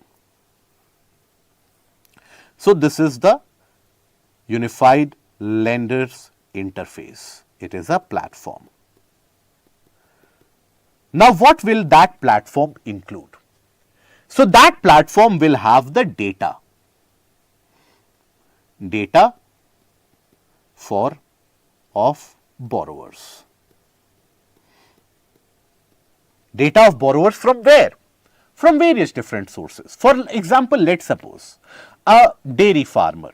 So this is the Unified Lenders Interface. It is a platform. Now what will that platform include? So that platform will have the data of borrowers. Data of borrowers from where? From various different sources. For example, let's suppose a dairy farmer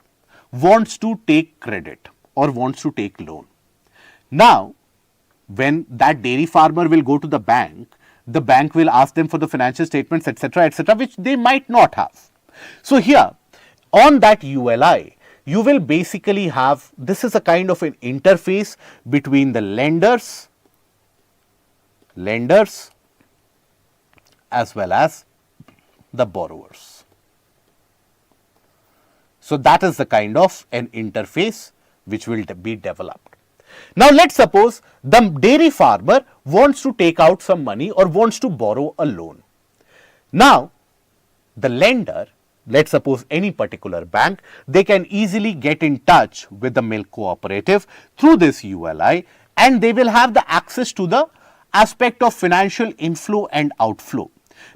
wants to take credit or wants to take loan. Now, when that dairy farmer will go to the bank will ask them for the financial statements, etc., etc., which they might not have. So here, on that ULI, you will basically have, this is a kind of an interface between the lenders as well as the borrowers. So that is the kind of an interface which will be developed. Now let's suppose the dairy farmer wants to take out some money or wants to borrow a loan. Now the lender, let's suppose any particular bank, they can easily get in touch with the milk cooperative through this ULI, and they will have the access to the aspect of financial inflow and outflow,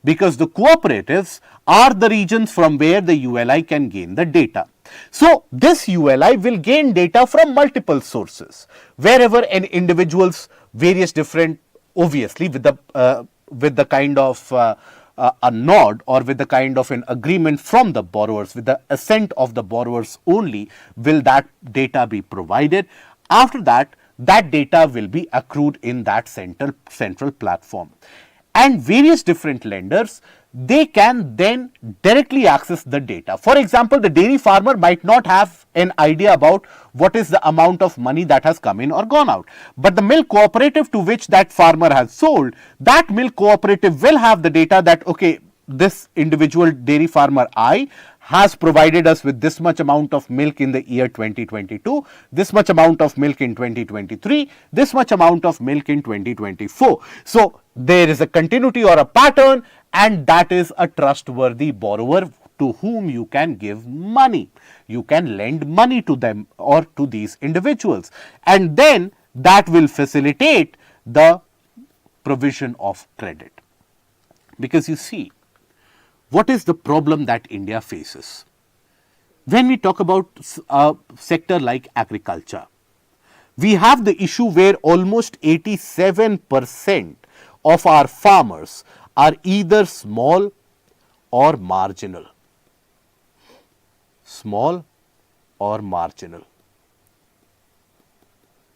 because the cooperatives are the regions from where the ULI can gain the data. So this ULI will gain data from multiple sources, wherever an individual's various different, obviously with the kind of a nod or with the kind of an agreement from the borrowers, with the assent of the borrowers only, will that data be provided. After that, that data will be accrued in that central platform. And various different lenders, they can then directly access the data. For example, the dairy farmer might not have an idea about what is the amount of money that has come in or gone out. But the milk cooperative to which that farmer has sold, that milk cooperative will have the data that, okay, this individual dairy farmer I has provided us with this much amount of milk in the year 2022, this much amount of milk in 2023, this much amount of milk in 2024. So there is a continuity or a pattern, and that is a trustworthy borrower to whom you can give money. You can lend money to them or to these individuals, and then that will facilitate the provision of credit. Because you see, what is the problem that India faces? When we talk about a sector like agriculture, we have the issue where almost 87% of our farmers are either small or marginal. Small or marginal.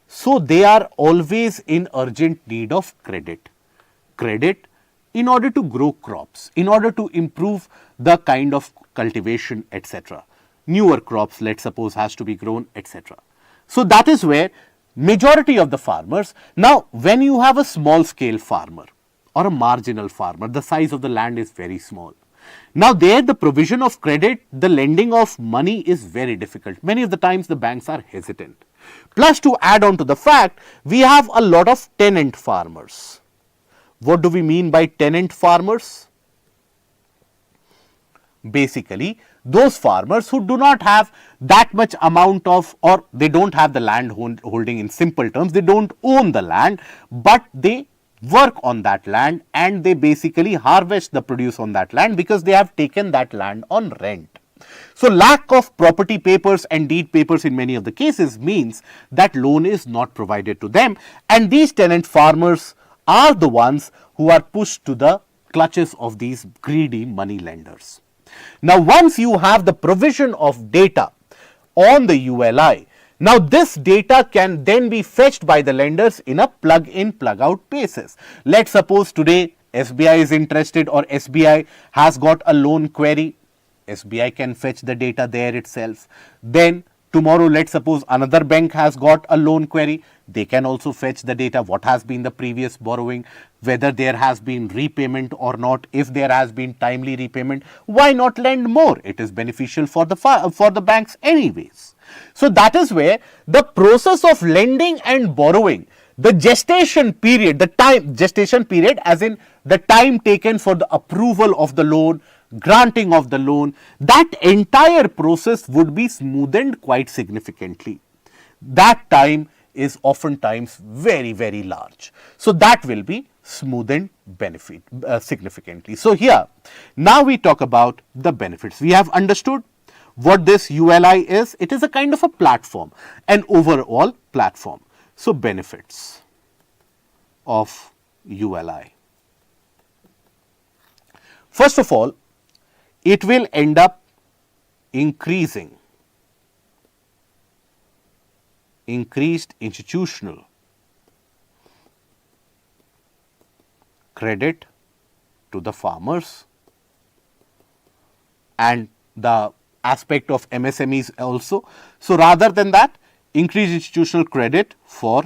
So they are always in urgent need of credit. Credit in order to grow crops, in order to improve the kind of cultivation, etc. Newer crops, let's suppose, has to be grown, etc. So that is where majority of the farmers, now when you have a small scale farmer or a marginal farmer, the size of the land is very small. Now there the provision of credit, the lending of money is very difficult. Many of the times the banks are hesitant. Plus, to add on to the fact, we have a lot of tenant farmers. What do we mean by tenant farmers? Basically, those farmers who do not have that much amount of, or they don't have the land holding, in simple terms, they don't own the land, but they work on that land and they basically harvest the produce on that land because they have taken that land on rent. So lack of property papers and deed papers in many of the cases means that loan is not provided to them, and these tenant farmers are the ones who are pushed to the clutches of these greedy money lenders. Now once you have the provision of data on the ULI, now this data can then be fetched by the lenders in a plug-in plug-out basis. Let's suppose today SBI is interested or SBI has got a loan query. SBI can fetch the data there itself. Then tomorrow, let's suppose another bank has got a loan query. They can also fetch the data, what has been the previous borrowing, whether there has been repayment or not. If there has been timely repayment, why not lend more? It is beneficial for the banks anyways. So that is where the process of lending and borrowing, the gestation period, gestation period as in the time taken for the approval of the loan, granting of the loan, that entire process would be smoothened quite significantly. That time is oftentimes very, very large. So that will be smoothened significantly. So here, now we talk about the benefits. We have understood what this ULI is. It is a kind of a platform, an overall platform. So benefits of ULI. First of all, it will end up increased institutional credit to the farmers, and the aspect of MSMEs also. So rather than that, increase institutional credit for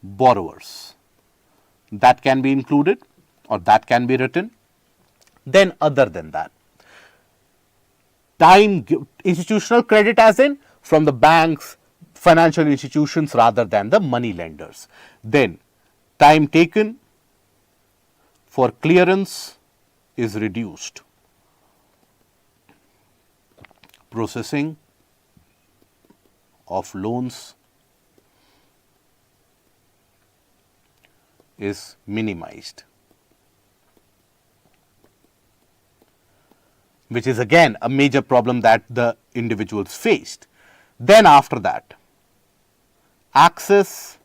borrowers. That can be included or that can be written. Then other than that, institutional credit as in from the banks, financial institutions rather than the money lenders. Then time taken for clearance is reduced. Processing of loans is minimized, which is again a major problem that the individuals faced. Then after that, access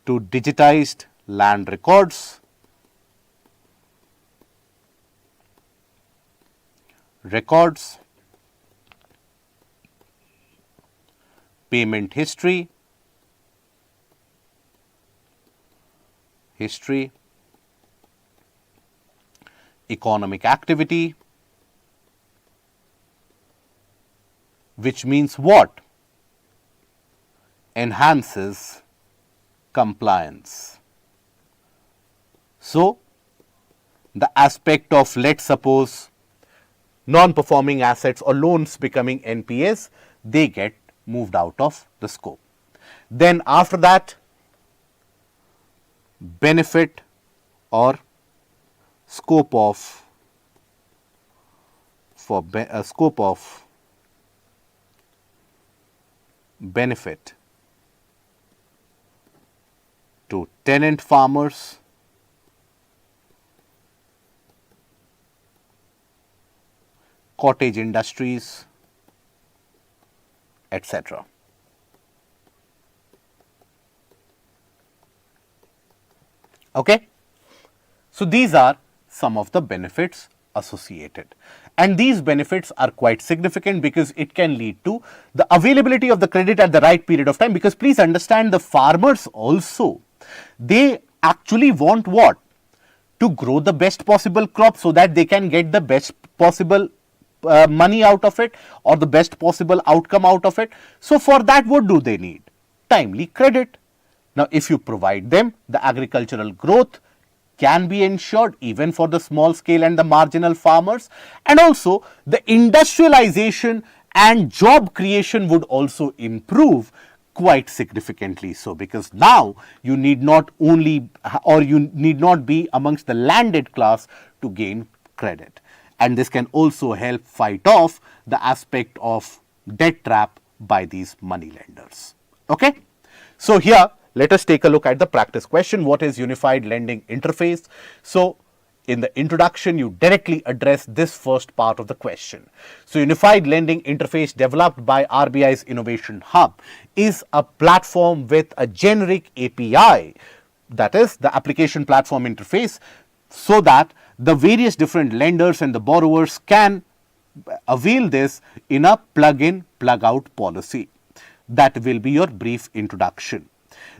to digitized land records, payment history, economic activity, which means what? Enhances compliance. So, the aspect of, let's suppose, non-performing assets or loans becoming NPAs, they get moved out of the scope. Then after that, benefit or scope of benefit to tenant farmers, cottage industries, etc. Okay. So these are some of the benefits associated, and these benefits are quite significant because it can lead to the availability of the credit at the right period of time. Because please understand, the farmers also, they actually want what? To grow the best possible crop so that they can get the best possible money out of it or the best possible outcome out of it. So for that, what do they need? Timely credit. Now if you provide them, the agricultural growth can be ensured even for the small scale and the marginal farmers, and also the industrialization and job creation would also improve quite significantly. So because now you need not only or you need not be amongst the landed class to gain credit, and this can also help fight off the aspect of debt trap by these money lenders. Okay, so here let us take a look at the practice question. What is Unified Lending Interface? So in the introduction, you directly address this first part of the question. So Unified Lending Interface, developed by RBI's Innovation Hub, is a platform with a generic API, that is the application platform interface, so that the various different lenders and the borrowers can avail this in a plug-in, plug-out policy. That will be your brief introduction.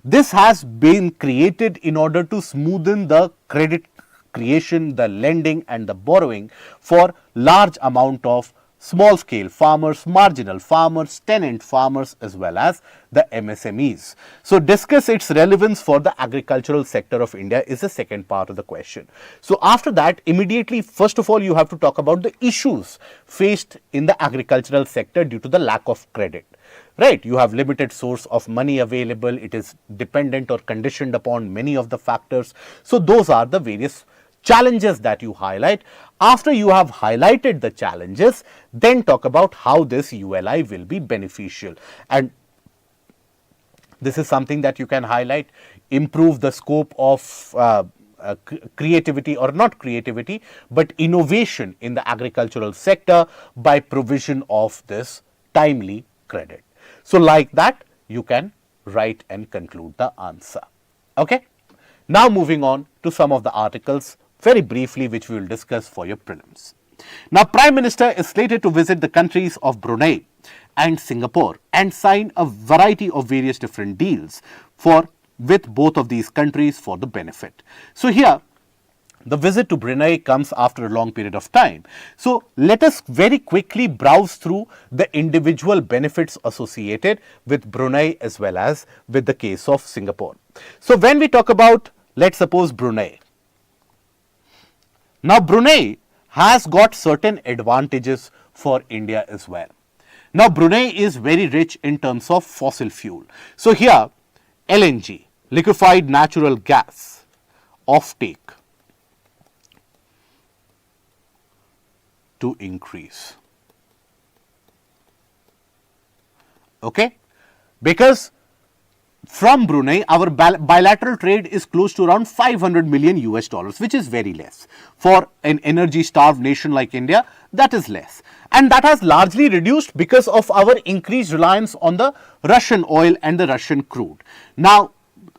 This has been created in order to smoothen the credit creation, the lending and the borrowing for large amount of small scale farmers, marginal farmers, tenant farmers, as well as the MSMEs. So discuss its relevance for the agricultural sector of India is the second part of the question. So after that, immediately, first of all, you have to talk about the issues faced in the agricultural sector due to the lack of credit. Right, you have limited source of money available, it is dependent or conditioned upon many of the factors. So those are the various challenges that you highlight. After you have highlighted the challenges, then talk about how this ULI will be beneficial. And this is something that you can highlight: improve the scope of creativity, or not creativity, but innovation in the agricultural sector by provision of this timely credit. So like that, you can write and conclude the answer. Okay. Now moving on to some of the articles very briefly, which we will discuss for your prelims. Now, Prime Minister is slated to visit the countries of Brunei and Singapore and sign a variety of various different deals with both of these countries for the benefit. So here, The visit to Brunei comes after a long period of time. So let us very quickly browse through the individual benefits associated with Brunei as well as with the case of Singapore. So when we talk about, let's suppose, Brunei. Now Brunei has got certain advantages for India as well. Now Brunei is very rich in terms of fossil fuel. So here LNG, liquefied natural gas, offtake to increase. Okay, because from Brunei, our bilateral trade is close to around 500 million US dollars, which is very less. For an energy starved nation like India, that is less. And that has largely reduced because of our increased reliance on the Russian oil and the Russian crude. Now,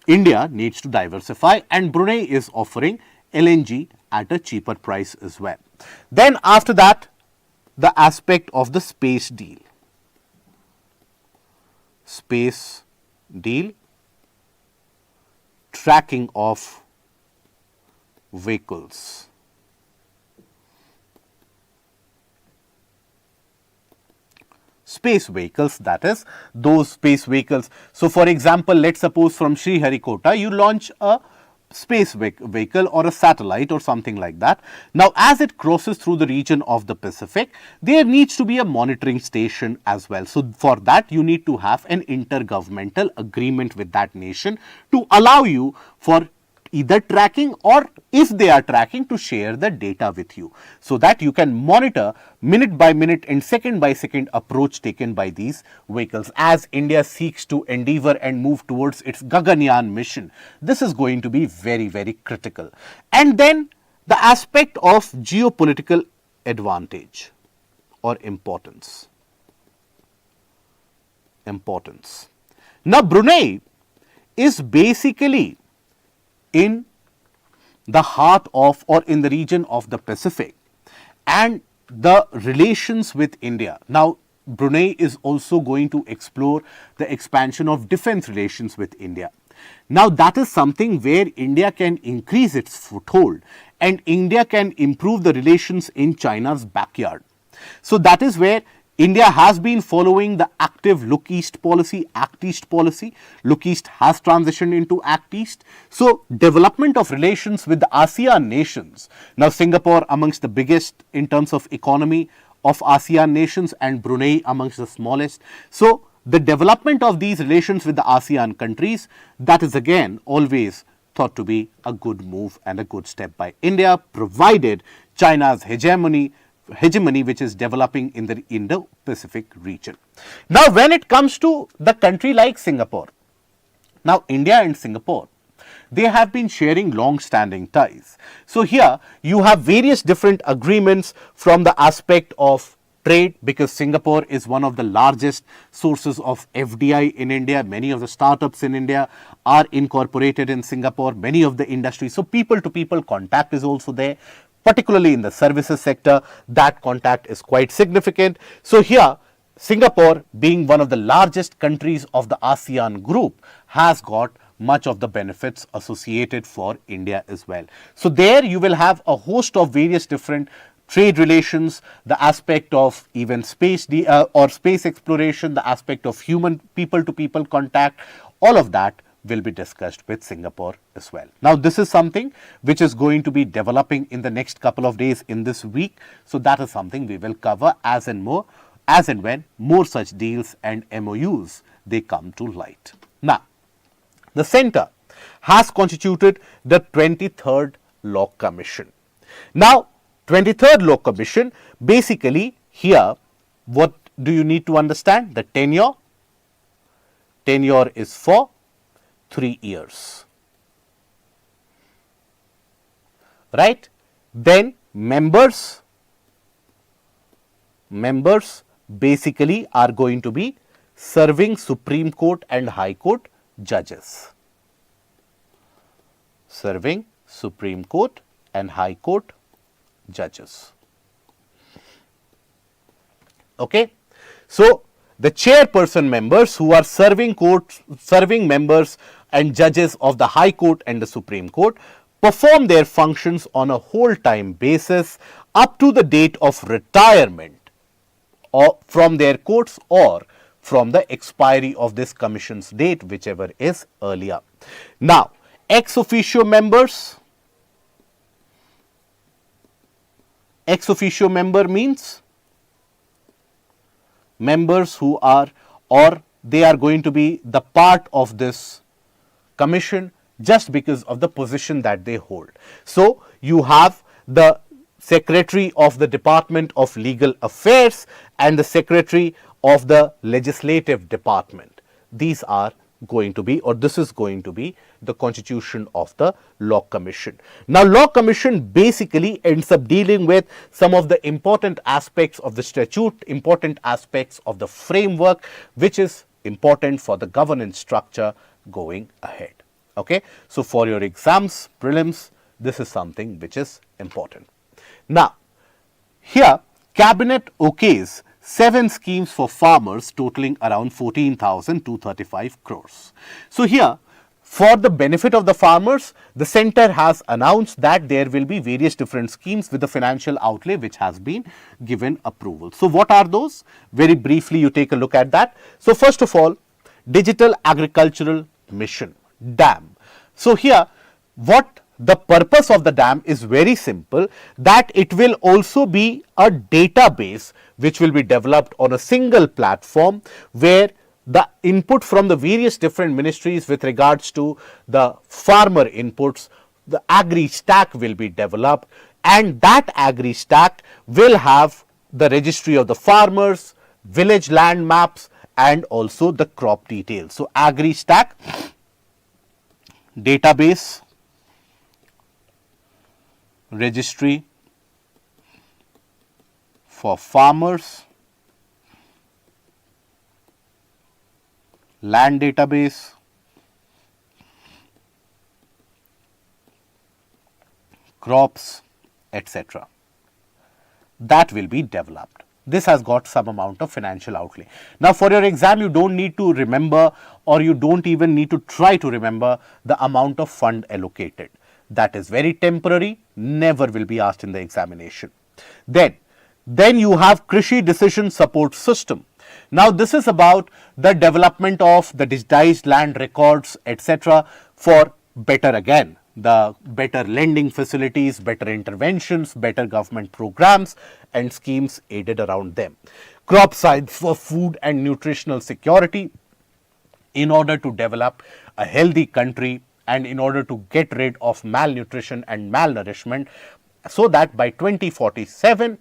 India needs to diversify, and Brunei is offering LNG at a cheaper price as well. Then after that, the aspect of the space deal. Space deal, tracking of vehicles. Space vehicles, that is, those space vehicles. So, for example, let's suppose from Sriharikota, you launch a space vehicle or a satellite or something like that. Now, as it crosses through the region of the Pacific, there needs to be a monitoring station as well. So, for that you need to have an intergovernmental agreement with that nation to allow you for either tracking, or if they are tracking, to share the data with you, so that you can monitor minute by minute and second by second approach taken by these vehicles. As India seeks to endeavor and move towards its Gaganyaan mission, this is going to be very, very critical. And then the aspect of geopolitical advantage or importance. Now, Brunei is basically in the heart of, or in the region of, the Pacific, and the relations with India. Now, Brunei is also going to explore the expansion of defense relations with India. Now, that is something where India can increase its foothold, and India can improve the relations in China's backyard. So, that is where India has been following the active Look East policy, Act East policy. Look East has transitioned into Act East. So, development of relations with the ASEAN nations. Now, Singapore amongst the biggest in terms of economy of ASEAN nations, and Brunei amongst the smallest. So, the development of these relations with the ASEAN countries, that is again always thought to be a good move and a good step by India, provided China's hegemony which is developing in the Indo-Pacific region. Now, when it comes to the country like Singapore, now India and Singapore, they have been sharing long-standing ties. So, here you have various different agreements from the aspect of trade, because Singapore is one of the largest sources of FDI in India. Many of the startups in India are incorporated in Singapore, many of the industries. So, people-to-people contact is also there. Particularly in the services sector, that contact is quite significant. So, here Singapore, being one of the largest countries of the ASEAN group, has got much of the benefits associated for India as well. So, there you will have a host of various different trade relations, the aspect of even space or space exploration, the aspect of human people-to-people contact, all of that will be discussed with Singapore as well. Now, this is something which is going to be developing in the next couple of days in this week. So, that is something we will cover as and when more such deals and MOUs they come to light. Now, the Centre has constituted the 23rd Law Commission. Now, 23rd Law Commission, basically here, what do you need to understand? The tenure is for 3 years, right? Then members basically are going to be serving Supreme Court and High Court judges. Serving Supreme Court and High Court judges. Okay, so the chairperson members who are serving members and judges of the High Court and the Supreme Court, perform their functions on a whole-time basis up to the date of retirement or from their courts or from the expiry of this commission's date, whichever is earlier. Now, ex officio members. Ex officio member means members who are, or they are going to be the part of this commission just because of the position that they hold. So, you have the Secretary of the Department of Legal Affairs and the Secretary of the Legislative Department. These are going to be, or this is going to be, the constitution of the Law Commission. Now, Law Commission basically ends up dealing with some of the important aspects of the statute, important aspects of the framework, which is important for the governance structure going ahead. Okay, so for your exams, prelims, this is something which is important. Now, here Cabinet okays 7 schemes for farmers totaling around 14,235 crores. So, here for the benefit of the farmers, the centre has announced that there will be various different schemes with the financial outlay which has been given approval. So, what are those? Very briefly you take a look at that. So, first of all, Digital Agricultural Mission, DAM. So, here what the purpose of the DAM is very simple, that it will also be a database which will be developed on a single platform where the input from the various different ministries with regards to the farmer inputs, the agri stack will be developed, and that agri stack will have the registry of the farmers, village land maps, and also the crop details. So, agri stack, database, registry for farmers, land database, crops, etc. That will be developed. This has got some amount of financial outlay. Now, for your exam, you don't need to remember, or you don't even need to try to remember the amount of fund allocated. That is very temporary, never will be asked in the examination. Then you have Krishi Decision Support System. Now, this is about the development of the digitized land records, etc. for better, again, the better lending facilities, better interventions, better government programs and schemes aided around them. Crop science for food and nutritional security in order to develop a healthy country and in order to get rid of malnutrition and malnourishment, so that by 2047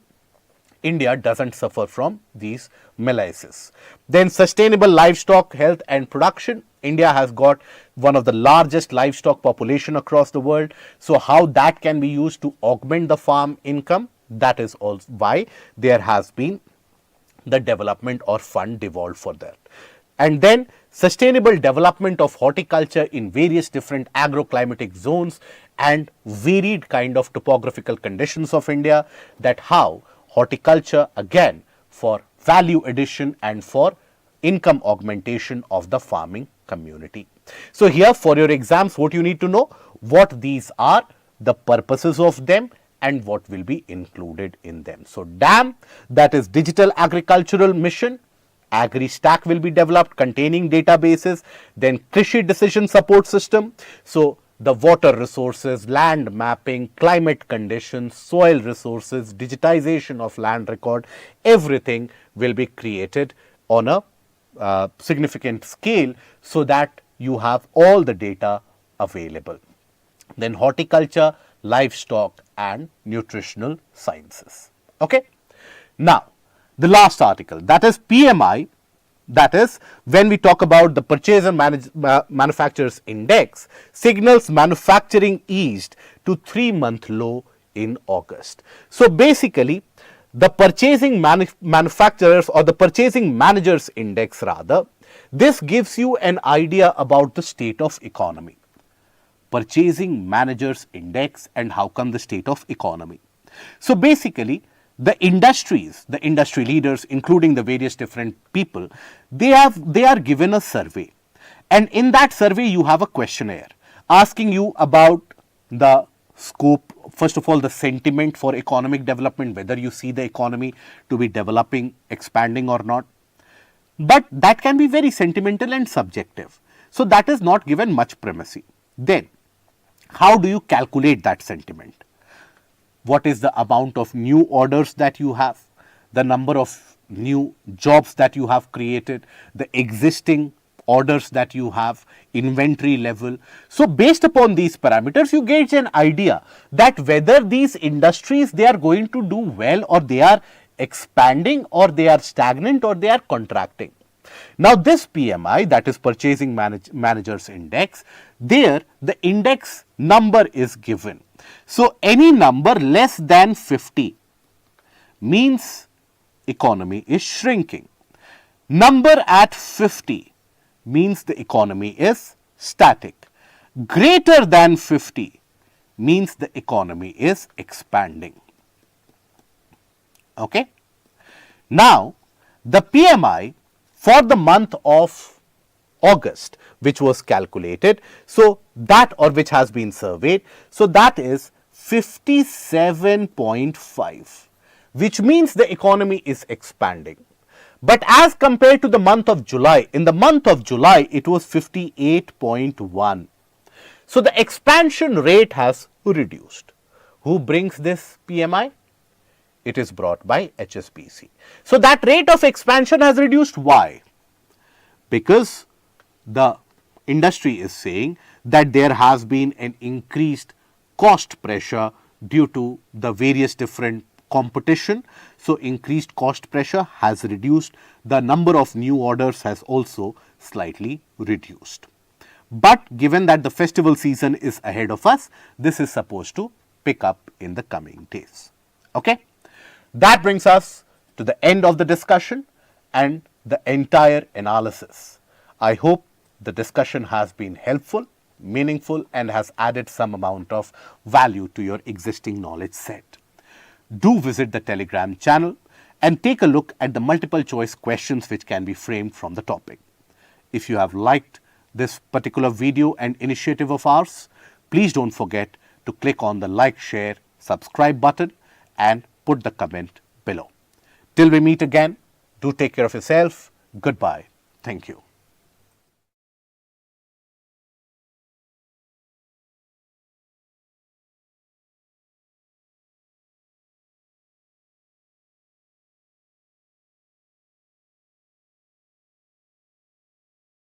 India doesn't suffer from these malaise. Then sustainable livestock health and production. India has got one of the largest livestock population across the world. So, how that can be used to augment the farm income, that is also why there has been the development or fund devolved for that. And then sustainable development of horticulture in various different agroclimatic zones and varied kind of topographical conditions of India, that how horticulture again for value addition and for income augmentation of the farming community. So, here for your exams, what you need to know, what these are, the purposes of them and what will be included in them. So, DAM, that is Digital Agricultural Mission, Agri Stack will be developed containing databases, then Krishi Decision Support System. So, the water resources, land mapping, climate conditions, soil resources, digitization of land record, everything will be created on a significant scale so that you have all the data available. Then horticulture, livestock and nutritional sciences. Okay. Now, the last article, that is PMI, that is when we talk about the Purchaser Manufacturers Index, signals manufacturing eased to 3-month low in August. So, basically the purchasing manufacturers or the purchasing managers index rather, this gives you an idea about the state of economy. Purchasing managers index and how come the state of economy. So, basically the industries, the industry leaders including the various different people, they are given a survey, and in that survey you have a questionnaire asking you about the scope, first of all, the sentiment for economic development, whether you see the economy to be developing, expanding or not. But that can be very sentimental and subjective. So that is not given much primacy. Then, how do you calculate that sentiment? What is the amount of new orders that you have, the number of new jobs that you have created, the existing orders that you have, inventory level. So based upon these parameters, you get an idea that whether these industries, they are going to do well, or they are expanding, or they are stagnant, or they are contracting. Now this PMI, that is Purchasing Managers Index, there the index number is given. So any number less than 50 means economy is shrinking. Number at 50 means the economy is static. Greater than 50 means the economy is expanding. Okay. Now, the PMI for the month of August, which was calculated, so that, or which has been surveyed, so that is 57.5, which means the economy is expanding. But as compared to the month of July, in the month of July, it was 58.1. So the expansion rate has reduced. Who brings this PMI? It is brought by HSBC. So that rate of expansion has reduced. Why? Because the industry is saying that there has been an increased cost pressure due to the various different competition. So increased cost pressure has reduced. The number of new orders has also slightly reduced. But given that the festival season is ahead of us, this is supposed to pick up in the coming days. Okay. That brings us to the end of the discussion and the entire analysis. I hope the discussion has been helpful, meaningful, and has added some amount of value to your existing knowledge set. Do visit the Telegram channel and take a look at the multiple choice questions which can be framed from the topic. If you have liked this particular video and initiative of ours, please don't forget to click on the like, share, subscribe button and put the comment below. Till we meet again, do take care of yourself. Goodbye. Thank you.